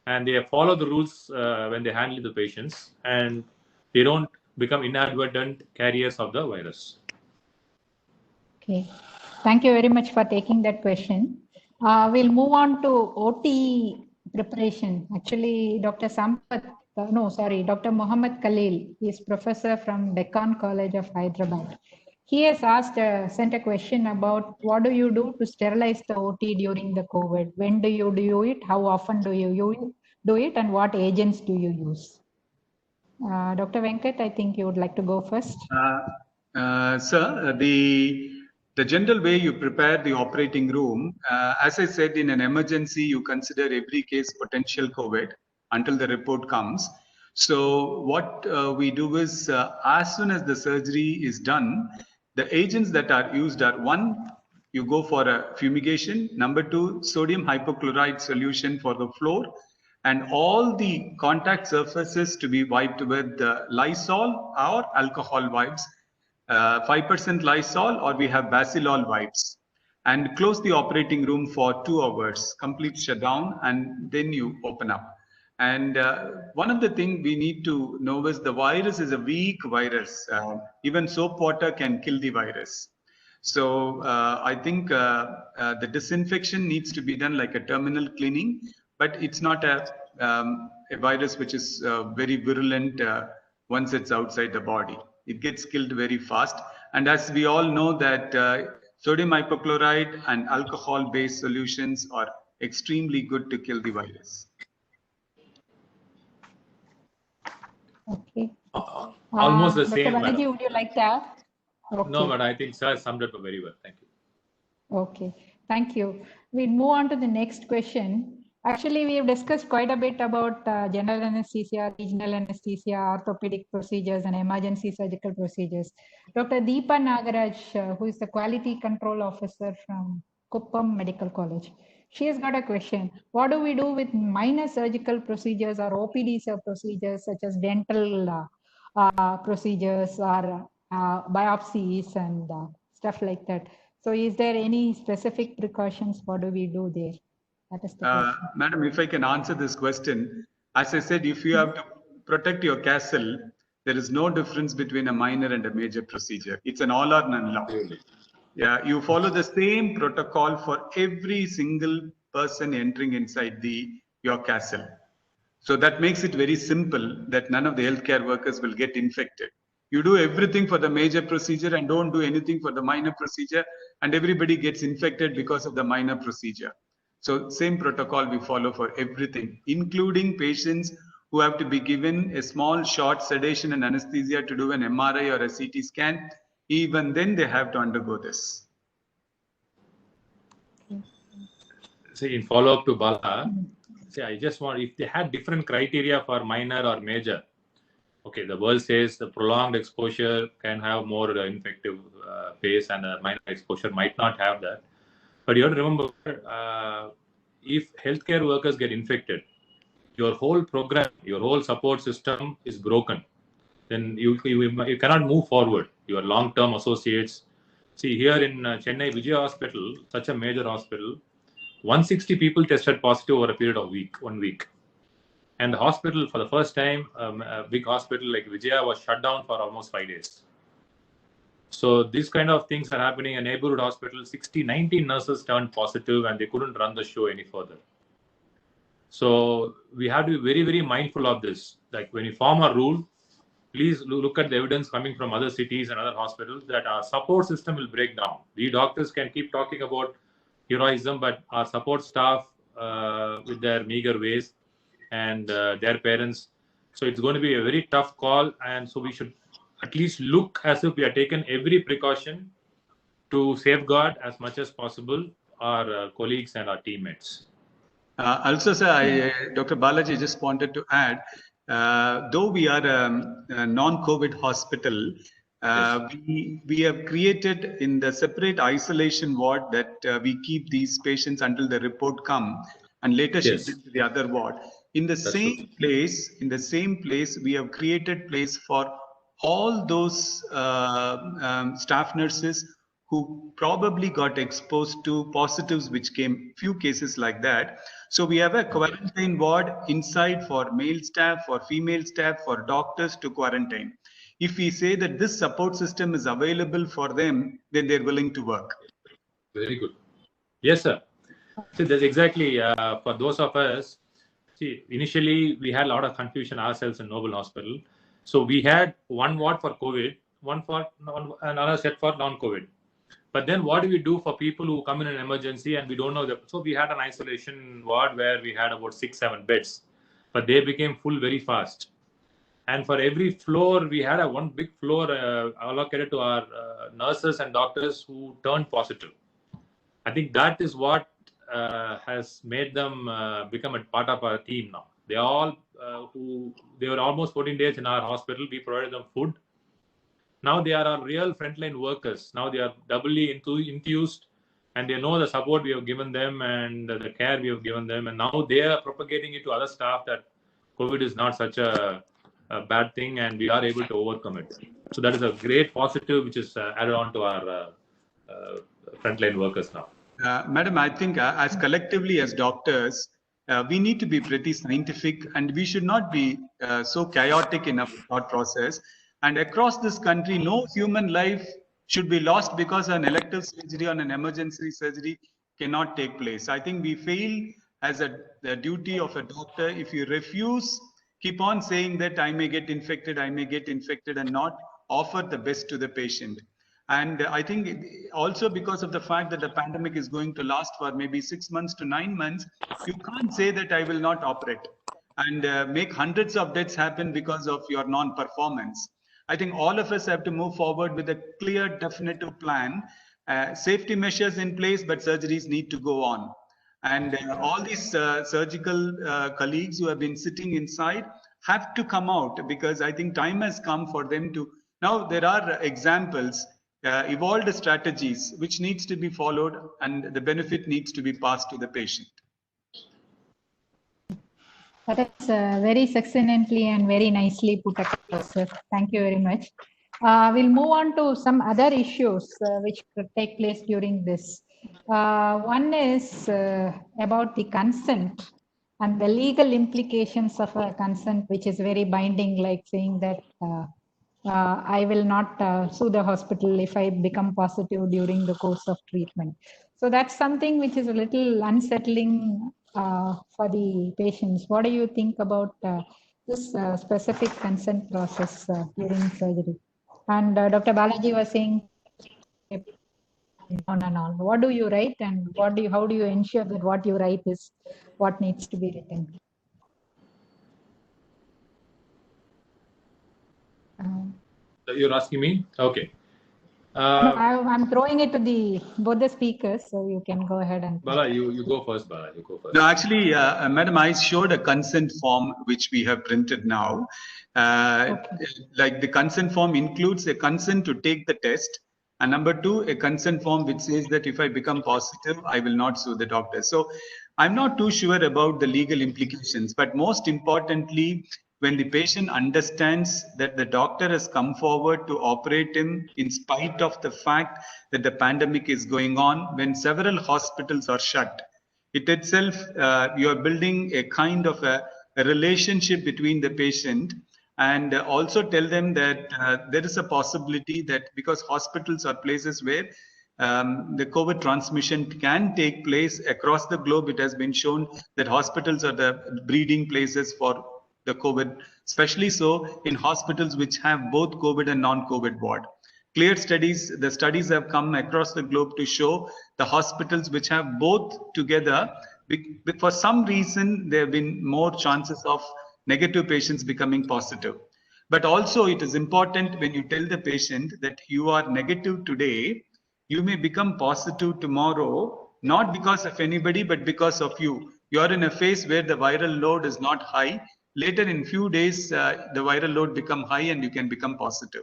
and they follow the rules when they handle the patients, and they don't become inadvertent carriers of the virus. Okay. Thank you very much for taking that question. We'll move on to OT preparation. Actually, Dr. Dr. Muhammad Khalil is professor from Deccan College of Hyderabad. He has sent a question about what do you do to sterilize the OT during the COVID? When do you do it? How often do you do it? And what agents do you use? Dr. Venkat, I think you would like to go first. Sir, the general way you prepare the operating room, as I said, in an emergency, you consider every case potential COVID. until the report comes. So what we do is, as soon as the surgery is done, the agents that are used are: one, you go for a fumigation; number two, sodium hypochlorite solution for the floor, and all the contact surfaces to be wiped with Lysol or alcohol wipes, 5% Lysol, or we have Basilol wipes, and close the operating room for 2 hours, complete shutdown, and then you open up. And one of the things we need to know is the virus is a weak virus. Even soap water can kill the virus. So I think the disinfection needs to be done like a terminal cleaning, but it's not a virus which is very virulent once it's outside the body. It gets killed very fast. And as we all know that sodium hypochlorite and alcohol-based solutions are extremely good to kill the virus. Okay. Almost the Dr. same. Balaji, Madam. would you like to add? Okay. No, but I think sir summed it up very well. Thank you. Okay, thank you. We move on to the next question. Actually, we have discussed quite a bit about general anesthesia, regional anesthesia, orthopedic procedures, and emergency surgical procedures. Dr. Deepa Nagaraj, who is the quality control officer from Kuppam Medical College, she has got a question. What do we do with minor surgical procedures or OPD procedures such as dental procedures or biopsies and stuff like that? So is there any specific precautions? What do we do there? That is the question. Madam, if I can answer this question, as I said, if you have to protect your castle, there is no difference between a minor and a major procedure. It's an all or none law. Really? Yeah, you follow the same protocol for every single person entering inside your castle. So that makes it very simple that none of the healthcare workers will get infected. You do everything for the major procedure and don't do anything for the minor procedure, and everybody gets infected because of the minor procedure. So same protocol we follow for everything, including patients who have to be given a small short sedation and anesthesia to do an MRI or a CT scan. Even then they have to undergo this. See, in follow-up to Bala, see, I just want, if they had different criteria for minor or major, okay, the world says the prolonged exposure can have more infective phase and a minor exposure might not have that. But you have to remember, if healthcare workers get infected, your whole program, your whole support system is broken. Then you cannot move forward. Your long-term associates. See, here in Chennai Vijaya Hospital, such a major hospital, 160 people tested positive over a period of 1 week. And the hospital, for the first time, a big hospital like Vijaya was shut down for almost 5 days. So these kind of things are happening in a neighborhood hospital. 90 nurses turned positive and they couldn't run the show any further. So we have to be very, very mindful of this. Like when you form a rule, please look at the evidence coming from other cities and other hospitals that our support system will break down. We doctors can keep talking about heroism, but our support staff with their meager ways and their parents. So it's going to be a very tough call. And so we should at least look as if we are taken every precaution to safeguard as much as possible our colleagues and our teammates. Also, sir, Dr. Balaji just wanted to add, though we are a non-COVID hospital, Yes. we have created in the separate isolation ward that we keep these patients until the report come and later Yes. shift to the other ward. In the same place, we have created place for all those staff nurses who probably got exposed to positives, which came few cases like that. So we have a quarantine ward inside for male staff, for female staff, for doctors to quarantine. If we say that this support system is available for them, then they're willing to work. Very good. Yes, sir. See, that's exactly for those of us. See, initially we had a lot of confusion ourselves in Noble Hospital. So we had one ward for COVID, another set for non-COVID. But then what do we do for people who come in an emergency and we don't know them? So we had an isolation ward where we had about 6-7 beds, but they became full very fast. And for every floor, we had one big floor allocated to our nurses and doctors who turned positive. I think that is what has made them become a part of our team now. They all they were almost 14 days in our hospital. We provided them food. Now they are our real frontline workers. Now they are doubly enthused, and they know the support we have given them and the care we have given them. And now they are propagating it to other staff that COVID is not such a bad thing, and we are able to overcome it. So that is a great positive which is added on to our frontline workers now. Madam, I think as collectively as doctors, we need to be pretty scientific, and we should not be so chaotic in our thought process. And across this country, no human life should be lost because an elective surgery or an emergency surgery cannot take place. I think we fail as the duty of a doctor if you refuse, keep on saying that I may get infected, and not offer the best to the patient. And I think also because of the fact that the pandemic is going to last for maybe 6 months to 9 months, you can't say that I will not operate and make hundreds of deaths happen because of your non-performance. I think all of us have to move forward with a clear, definitive plan, safety measures in place, but surgeries need to go on. And all these surgical colleagues who have been sitting inside have to come out, because I think time has come for them to. Now there are examples, evolved strategies which needs to be followed, and the benefit needs to be passed to the patient. That is very succinctly and very nicely put across, sir. Thank you very much. We'll move on to some other issues which could take place during this. One is about the consent and the legal implications of a consent, which is very binding, like saying that I will not sue the hospital if I become positive during the course of treatment. So that's something which is a little unsettling for the patients. What do you think about this specific consent process during surgery? And Dr. Balaji was saying on and on. What do you write, and how do you ensure that what you write is what needs to be written? You're asking me? Okay. No, I'm throwing it to both the speakers, so you can go ahead and. Bala, you go first, Bala. You go first. No, actually, Madam, I showed a consent form which we have printed now. Okay. Like the consent form includes a consent to take the test, and number 2, a consent form which says that if I become positive, I will not sue the doctor. So I'm not too sure about the legal implications, but most importantly, when the patient understands that the doctor has come forward to operate him in spite of the fact that the pandemic is going on, when several hospitals are shut, it itself, you are building a kind of a relationship between the patient, and also tell them that there is a possibility that because hospitals are places where the COVID transmission can take place across the globe. It has been shown that hospitals are the breeding places for the COVID, especially so in hospitals which have both COVID and non-COVID ward. Clear studies, the studies have come across the globe to show the hospitals which have both together, for some reason, there have been more chances of negative patients becoming positive. But also it is important when you tell the patient that you are negative today, you may become positive tomorrow, not because of anybody, but because of you. You are in a phase where the viral load is not high. Later in few days, the viral load become high and you can become positive.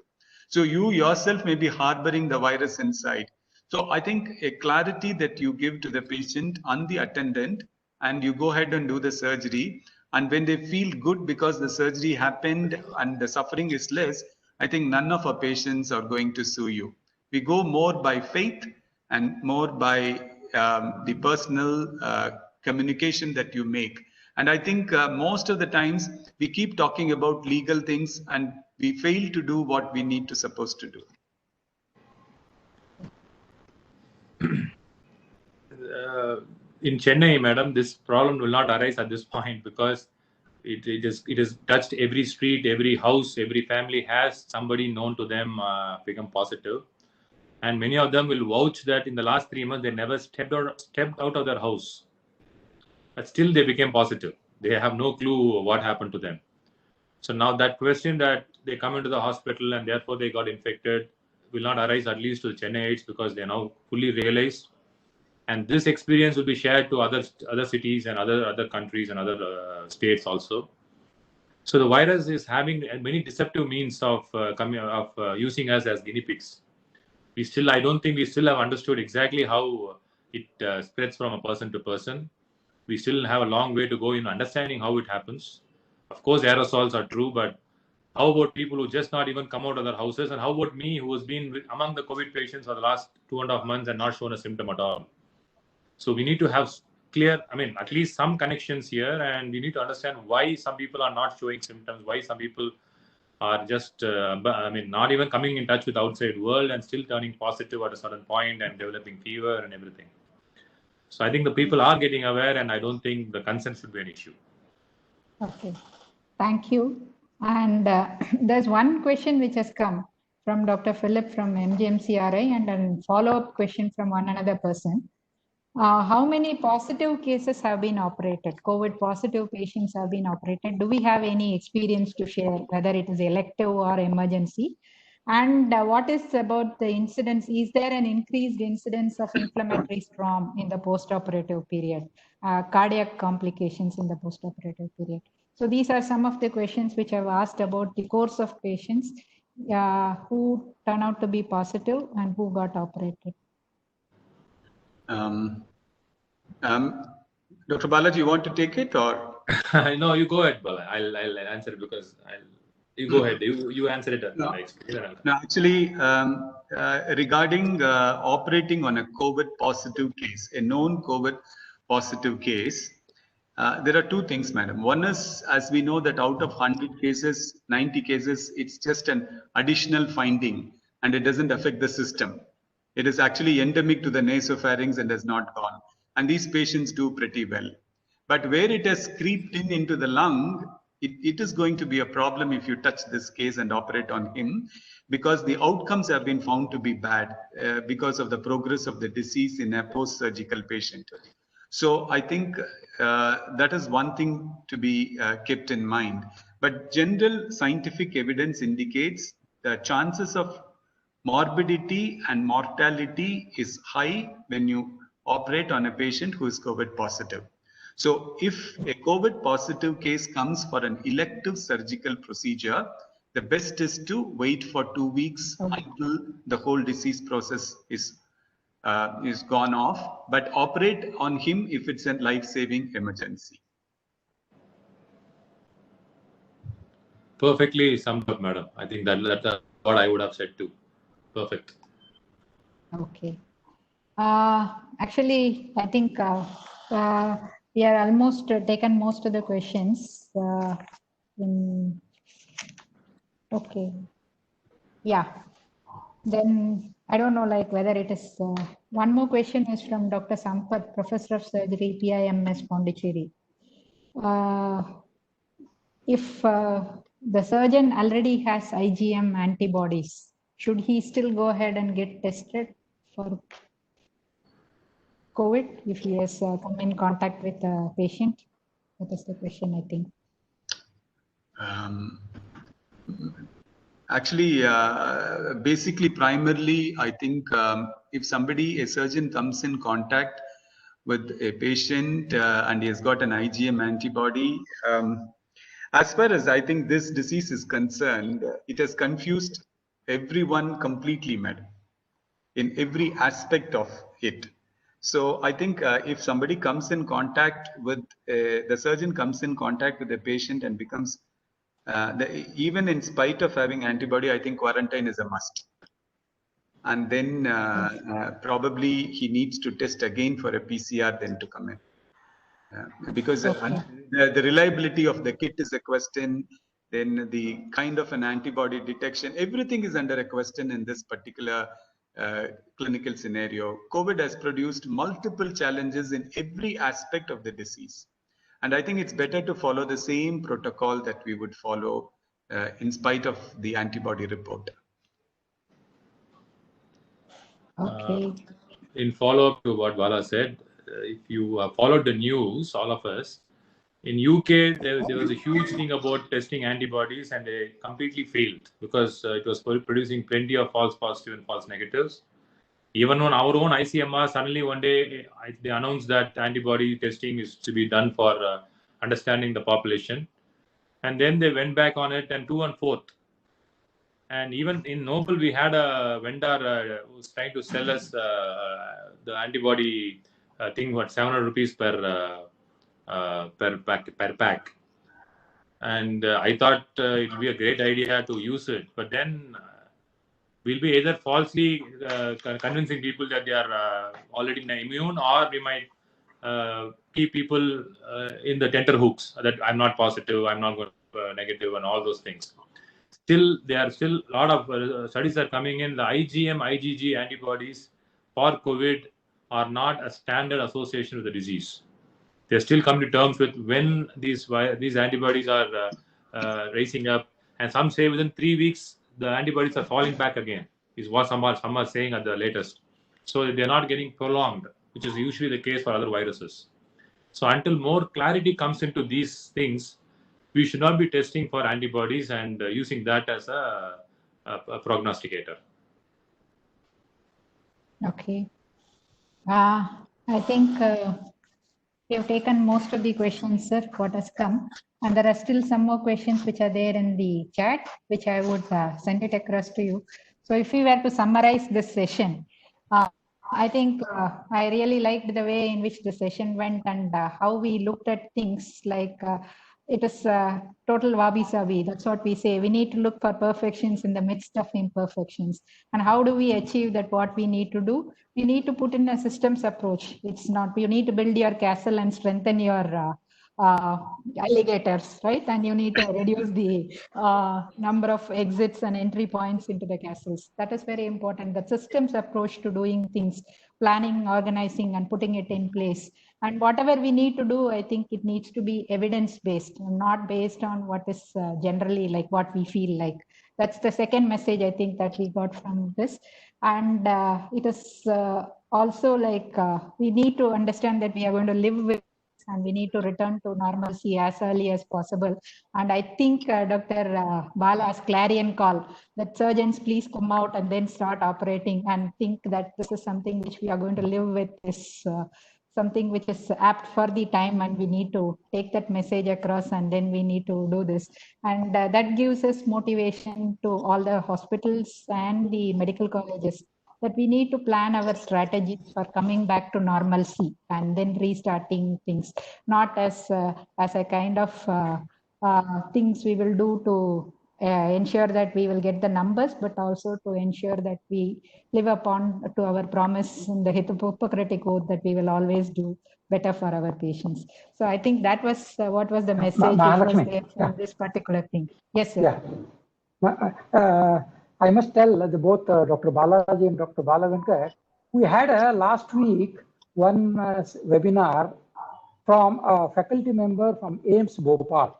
So you yourself may be harboring the virus inside. So I think a clarity that you give to the patient and the attendant, and you go ahead and do the surgery. And when they feel good because the surgery happened and the suffering is less, I think none of our patients are going to sue you. We go more by faith and more by the personal communication that you make. And I think most of the times we keep talking about legal things and we fail to do what we need to supposed to do. In Chennai, madam, this problem will not arise at this point because it is touched every street, every house, every family has somebody known to them become positive. And many of them will vouch that in the last 3 months, they never stepped out of their house. But still they became positive. They have no clue what happened to them. So now that question that they come into the hospital and therefore they got infected will not arise at least to the Chennaites because they now fully realize and this experience will be shared to other cities and other countries and other states also. So the virus is having many deceptive means of using us as guinea pigs. I don't think we still have understood exactly how it spreads from a person to person. We still have a long way to go in understanding how it happens. Of course, aerosols are true, but how about people who just not even come out of their houses? And how about me, who has been among the COVID patients for the last 2.5 months and not shown a symptom at all? So we need to have clear, at least some connections here, and we need to understand why some people are not showing symptoms, why some people are just, not even coming in touch with the outside world and still turning positive at a certain point and developing fever and everything. So I think the people are getting aware, and I don't think the consent should be an issue. Okay, thank you. And there's one question which has come from Dr. Philip from MGMCRI, and a follow-up question from one another person. How many positive cases have been operated? COVID positive patients have been operated. Do we have any experience to share, whether it is elective or emergency? And what is about the incidence? Is there an increased incidence of inflammatory storm in the post-operative period, cardiac complications in the post-operative period? So these are some of the questions which I've asked about the course of patients who turn out to be positive and who got operated. Dr. Balaji, you want to take it or? No, you go ahead, Bala. I'll answer it because you go ahead. You answer it. No, actually, regarding operating on a COVID positive case, a known COVID positive case, there are two things, madam. One is, as we know that out of 100 cases, 90 cases, it's just an additional finding and it doesn't affect the system. It is actually endemic to the nasopharynx and has not gone. And these patients do pretty well. But where it has creeped into the lung, it is going to be a problem if you touch this case and operate on him, because the outcomes have been found to be bad because of the progress of the disease in a post-surgical patient. So I think that is one thing to be kept in mind. But general scientific evidence indicates the chances of morbidity and mortality is high when you operate on a patient who is COVID positive. So if a COVID positive case comes for an elective surgical procedure, the best is to wait for 2 weeks until the whole disease process is gone off, but operate on him if it's a life-saving emergency. Perfectly summed up, madam. I think that's what I would have said too. Perfect. Okay. Actually, I think we have almost taken most of the questions. Okay. Yeah. Then I don't know, like whether it is. One more question is from Dr. Sampath, Professor of Surgery, PIMS, Pondicherry. If the surgeon already has IgM antibodies, should he still go ahead and get tested for COVID if he has come in contact with a patient? That is the question, I think. Actually, basically, primarily, I think if a surgeon comes in contact with a patient and he has got an IgM antibody, as far as I think this disease is concerned, it has confused everyone completely, madam, in every aspect of it. So I think if somebody comes in contact with, the surgeon comes in contact with the patient and becomes, even in spite of having antibody, I think quarantine is a must. And then probably he needs to test again for a PCR then to come in. Because the reliability of the kit is a question, then the kind of an antibody detection, everything is under a question in this particular clinical scenario. COVID has produced multiple challenges in every aspect of the disease. And I think it's better to follow the same protocol that we would follow in spite of the antibody report. Okay. In follow-up to what Bala said, if you followed the news, all of us, in UK, there was a huge thing about testing antibodies and they completely failed because it was producing plenty of false positive and false negatives. Even on our own ICMR, suddenly one day they announced that antibody testing is to be done for understanding the population. And then they went back on it and 2 and 4th. And even in Noble, we had a vendor who was trying to sell us the antibody thing, 700 rupees per pack. And I thought it would be a great idea to use it. But then we'll be either falsely convincing people that they are already immune, or we might keep people in the tenterhooks that I'm not positive, I'm not going to negative, and all those things. Still, there are still a lot of studies are coming in. The IgM, IgG antibodies for COVID are not a standard association with the disease. They still come to terms with when these antibodies are rising up, and some say within 3 weeks the antibodies are falling back again. Is what some are saying at the latest. So they are not getting prolonged, which is usually the case for other viruses. So until more clarity comes into these things, we should not be testing for antibodies and using that as a prognosticator. Okay. I think we have taken most of the questions, sir, what has come. And there are still some more questions which are there in the chat, which I would send it across to you. So if we were to summarize this session, I think I really liked the way in which the session went and how we looked at things like it is total wabi-sabi. That's what we say. We need to look for perfections in the midst of imperfections. And how do we achieve that? What we need to do? We need to put in a systems approach. It's not, you need to build your castle and strengthen your alligators, right? And you need to reduce the number of exits and entry points into the castles. That is very important. The systems approach to doing things, planning, organizing, and putting it in place. And whatever we need to do, I think it needs to be evidence-based, not based on what is generally like what we feel like. That's the second message I think that we got from this. And it is also like we need to understand that we are going to live with, and we need to return to normalcy as early as possible. And I think Dr. Bala's clarion call that surgeons please come out and then start operating, and think that this is something which we are going to live with is something which is apt for the time, and we need to take that message across, and then we need to do this. And that gives us motivation to all the hospitals and the medical colleges, that we need to plan our strategies for coming back to normalcy and then restarting things, not as a kind of things we will do to ensure that we will get the numbers, but also to ensure that we live upon to our promise in the Hippocratic Oath that we will always do better for our patients. So I think that was what was the message which was there from this particular thing. Yes, sir. Yeah. I must tell both Dr. Balaji and Dr. Balavenkat, we had last week one webinar from a faculty member from AIIMS Bhopal.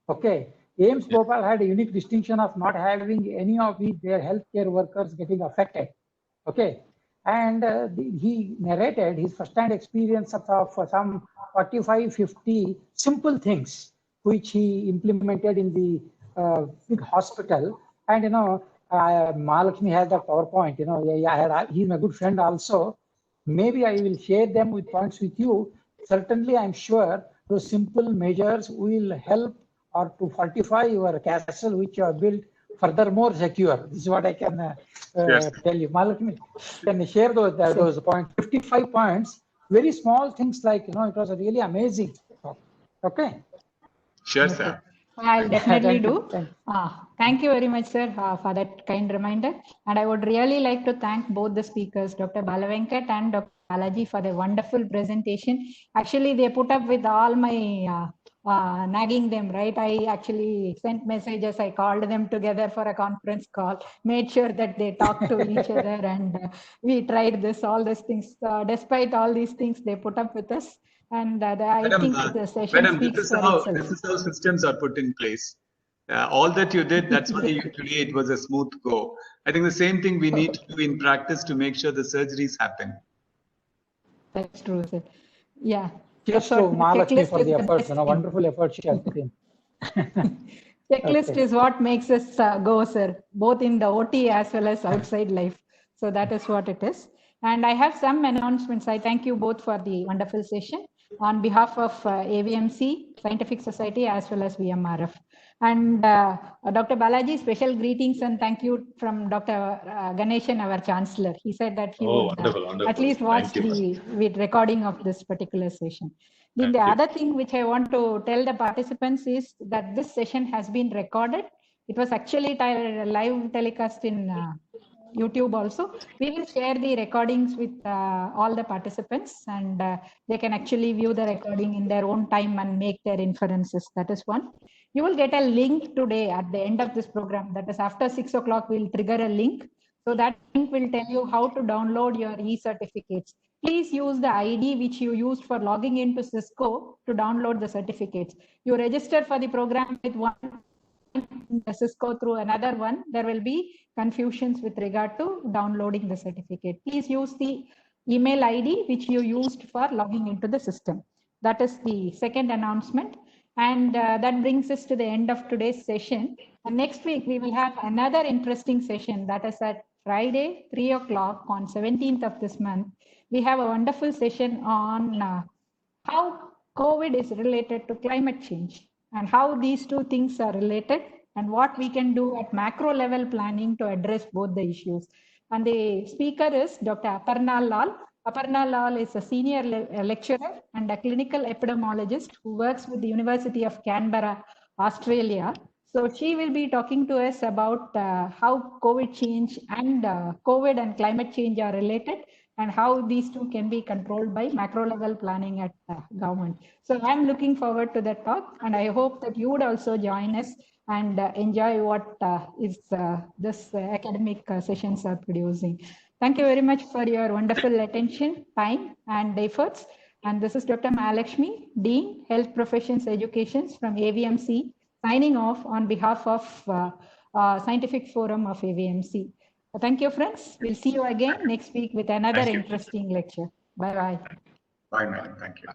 Okay, AIIMS Bhopal had a unique distinction of not having any of their healthcare workers getting affected. Okay, and he narrated his first-hand experience of some 45, 50 simple things which he implemented in the big hospital. And Mahalakshmi has that PowerPoint. He's my good friend also. Maybe I will share them with points with you. Certainly, I'm sure those simple measures will help or to fortify your castle which you have built furthermore secure. This is what I can tell you. Mahalakshmi, can share those points, 55 points, very small things like, it was really amazing. Okay. Sure, sir. I'll definitely do. Thank you very much, sir, for that kind reminder. And I would really like to thank both the speakers, Dr. Balavenkat and Dr. Balaji, for the wonderful presentation. Actually, they put up with all my nagging them, right? I actually sent messages. I called them together for a conference call, made sure that they talked to each other, and we tried all these things. Despite all these things, they put up with us. And I think the session speaks for itself. This is how systems are put in place. All that you did, that's why today it was a smooth go. I think the same thing we need to do in practice to make sure the surgeries happen. That's true, sir. Yeah. Just to Mahalakshmi for the efforts, wonderful efforts she has put in. Checklist is what makes us go, sir, both in the OT as well as outside life. So that is what it is. And I have some announcements. I thank you both for the wonderful session on behalf of AVMC, Scientific Society, as well as VMRF. And Dr. Balaji, special greetings and thank you from Dr. Ganeshan, our Chancellor. He said that he would wonderful. at least watch the recording of this particular session. Then the other thing which I want to tell the participants is that this session has been recorded. It was actually live telecast in YouTube also. We will share the recordings with all the participants, and they can actually view the recording in their own time and make their inferences. That is one. You will get a link today at the end of this program. That is after 6 o'clock, we'll trigger a link. So that link will tell you how to download your e-certificates. Please use the ID which you used for logging into Cisco to download the certificates. You register for the program with one Cisco through another one, there will be confusions with regard to downloading the certificate. Please use the email ID which you used for logging into the system. That is the second announcement. And that brings us to the end of today's session. And next week, we will have another interesting session that is at Friday, 3 o'clock on 17th of this month. We have a wonderful session on how COVID is related to climate change, and how these two things are related, and what we can do at macro level planning to address both the issues. And the speaker is Dr. Aparna Lal. Aparna Lal is a senior lecturer and a clinical epidemiologist who works with the University of Canberra, Australia. So she will be talking to us about how COVID change and COVID and climate change are related, and how these two can be controlled by macro level planning at government. So I'm looking forward to that talk, and I hope that you would also join us and enjoy what this academic sessions are producing. Thank you very much for your wonderful attention, time, and efforts. And this is Dr. Mahalakshmi, Dean, Health Professions Education from AVMC, signing off on behalf of Scientific Forum of AVMC. Thank you, friends. We'll see you again next week with another interesting lecture. Bye-bye. Bye, madam. Thank you.